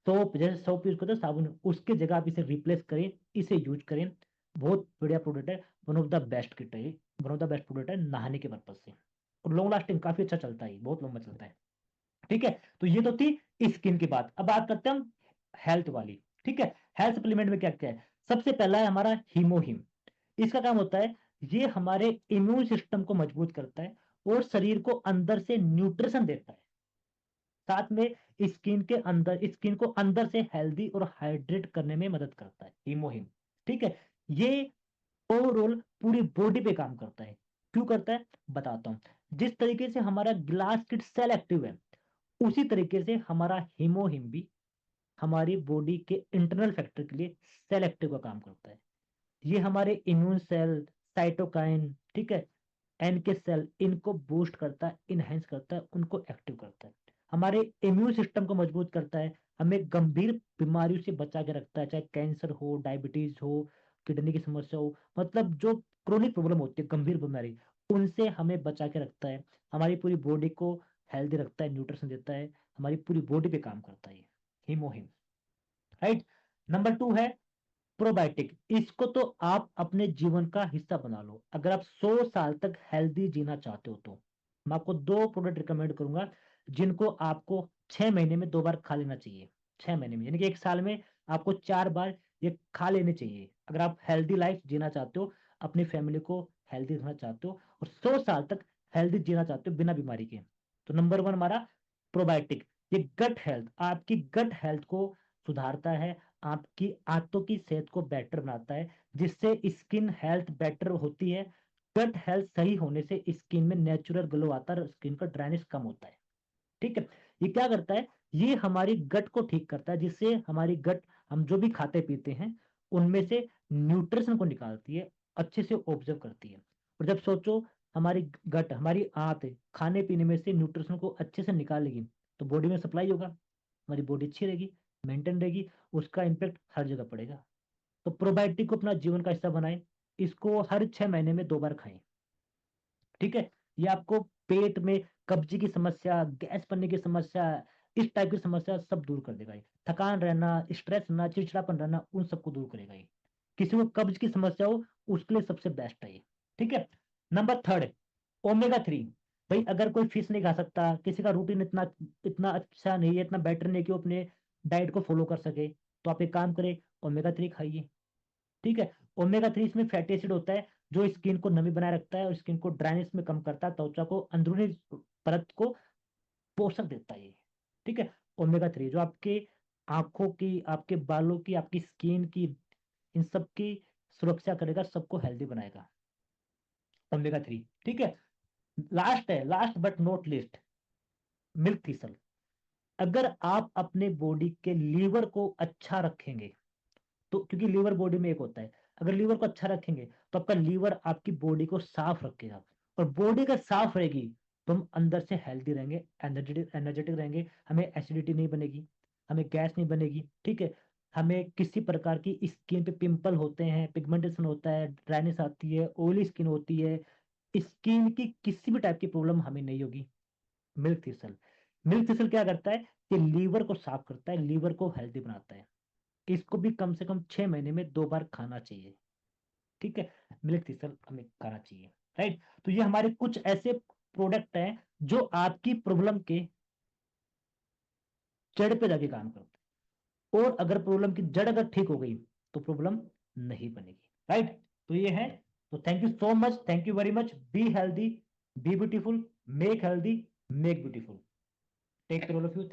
सोप, जैसे सोप यूज करते हैं साबुन, उसके जगह आप इसे रिप्लेस करें, इसे यूज करें। बहुत बढ़िया प्रोडक्ट है, one of the best kit है ये, one of the best product है नहाने के पर्पज से, और लॉन्ग लास्टिंग काफी अच्छा चलता है, बहुत लंबा चलता है। ठीक है, तो ये तो थी स्किन की बात। अब बात करते हैं हम हेल्थ वाली। ठीक है, हेल्थ सप्लीमेंट में क्या क्या है, सबसे पहला है हमारा हीमोहिम। इसका काम होता है, ये हमारे इम्यून सिस्टम को मजबूत करता है और शरीर को अंदर से न्यूट्रिशन देता है, साथ में स्किन के अंदर, स्किन को अंदर से हेल्दी और हाइड्रेट करने में मदद करता है हीमोहिम। ठीक है, ये ओवरऑल पूरी बॉडी पे काम करता है। क्यों करता है बताता हूँ। जिस तरीके से हमारा ग्लास किट सेल एक्टिव है, उसी तरीके से हमारा हीमोहिम भी हमारी बॉडी के इंटरनल फैक्टर के लिए सेल एक्टिव का काम करता है। ये हमारे इम्यून सेल, साइटोकाइन, ठीक है, एनके सेल, इनको बूस्ट करता है, इनहेंस करता है, उनको एक्टिव करता है, हमारे इम्यून सिस्टम को मजबूत करता है, हमें गंभीर बीमारियों से बचा के रखता है, चाहे कैंसर हो, डायबिटीज हो, किडनी की समस्या हो, मतलब जो क्रोनिक प्रॉब्लम होती है, गंभीर बीमारी, उनसे हमें बचा के रखता है, हमारी पूरी बॉडी को हेल्दी रखता है, न्यूट्रिशन देता है, हमारी पूरी बॉडी पे काम करता है हीमोहिम। राइट, नंबर टू है प्रोबायोटिक। इसको तो आप अपने जीवन का हिस्सा बना लो, अगर आप 100 साल तक हेल्दी जीना चाहते हो तो। मैं आपको दो प्रोडक्ट रिकमेंड करूंगा जिनको आपको 6 महीने में 2 बार खा लेना चाहिए। 6 महीने में, यानी कि एक साल में आपको 4 बार ये खा लेने चाहिए अगर आप हेल्दी लाइफ जीना चाहते हो, अपनी फैमिली को हेल्दी रखना चाहते हो और 100 साल तक हेल्दी जीना चाहते हो बिना बीमारी के। तो नंबर 1 हमारा प्रोबायोटिक, ये गट हेल्थ, आपकी गट हेल्थ को सुधारता है, आपकी आंतों की सेहत को बेटर बनाता है, जिससे स्किन हेल्थ बेटर होती है। गट हेल्थ सही होने से स्किन में नेचुरल ग्लो आता है और स्किन का ड्राइनेस कम होता है। ठीक है, ये क्या करता है, ये हमारी गट को ठीक करता है, जिससे हमारी गट, हम जो भी खाते पीते हैं उनमें से न्यूट्रिशन को निकालती है, अच्छे से ऑब्जर्व करती है। और जब सोचो हमारी गट, हमारी आंत खाने पीने में से न्यूट्रिशन को अच्छे से निकालेगी तो बॉडी में सप्लाई होगा, हमारी बॉडी अच्छी रहेगी, मेंटेन रहेगी, उसका इम्पेक्ट हर जगह पड़ेगा। तो प्रोबायोटिक को अपना जीवन का हिस्सा बनाएं, इसको हर 6 महीने में 2 बार खाएं। ठीक है, ये आपको पेट में कब्जे की समस्या, गैस बनने की समस्या, इस टाइप की समस्या सब दूर कर देगा ये। थकान रहना, स्ट्रेस रहना, चिड़चिड़ापन रहना, उन सबको दूर करेगा ये। किसी को कब्ज की समस्या हो उसके लिए सबसे बेस्ट है ये। ठीक है, नंबर 3 ओमेगा 3। भाई अगर कोई फिश नहीं खा सकता, किसी का रूटीन इतना इतना अच्छा नहीं है, इतना बेटर नहीं कि वो अपने डाइट को फॉलो कर सके, तो आप एक काम करें, ओमेगा 3 खाइए। ठीक है, ओमेगा 3 इसमें फैटी एसिड होता है जो स्किन को नमी बनाए रखता है और स्किन को ड्राइनेस में कम करता है, त्वचा को, अंदरूनी परत को पोषक देता है ये। ठीक है, ओमेगा 3 जो आपके आंखों की, आपके बालों की, आपकी स्किन की, इन सब की सुरक्षा करेगा, सबको हेल्दी बनाएगा, ओमेगा 3। ठीक है, लास्ट है, last but not list, milk thistle. अगर आप अपने बॉडी के लीवर को अच्छा रखेंगे, तो क्योंकि लीवर बॉडी में एक होता है, अगर लीवर को अच्छा रखेंगे तो आपका लीवर आपकी बॉडी को साफ रखेगा, और बॉडी का साफ रहेगी तो हम अंदर से हेल्दी रहेंगे, एनर्जेटिक एनर्जेटिक रहेंगे, हमें एसिडिटी नहीं बनेगी, हमें गैस नहीं बनेगी। ठीक है, हमें किसी प्रकार की स्किन पे पिंपल होते हैं, पिगमेंटेशन होता है, ड्राइनेस आती है, ऑयली स्किन होती है, स्किन की किसी भी टाइप की प्रॉब्लम हमें नहीं होगी। मिल्क थिसल, मिल्क थिसल क्या करता है, कि लीवर को साफ करता है, लीवर को हेल्दी बनाता है। इसको भी कम से कम 6 महीने में 2 बार खाना चाहिए। ठीक है, मिल्क थिसल हमें खाना चाहिए। राइट, तो ये हमारे कुछ ऐसे प्रोडक्ट हैं जो आपकी प्रॉब्लम के जड़ पे जाके काम करते हैं, और अगर प्रॉब्लम की जड़ अगर ठीक हो गई तो प्रॉब्लम नहीं बनेगी। राइट, तो ये है। तो thank you so much, thank you very much. Be healthy, be beautiful, make healthy, make beautiful. Take care all of you.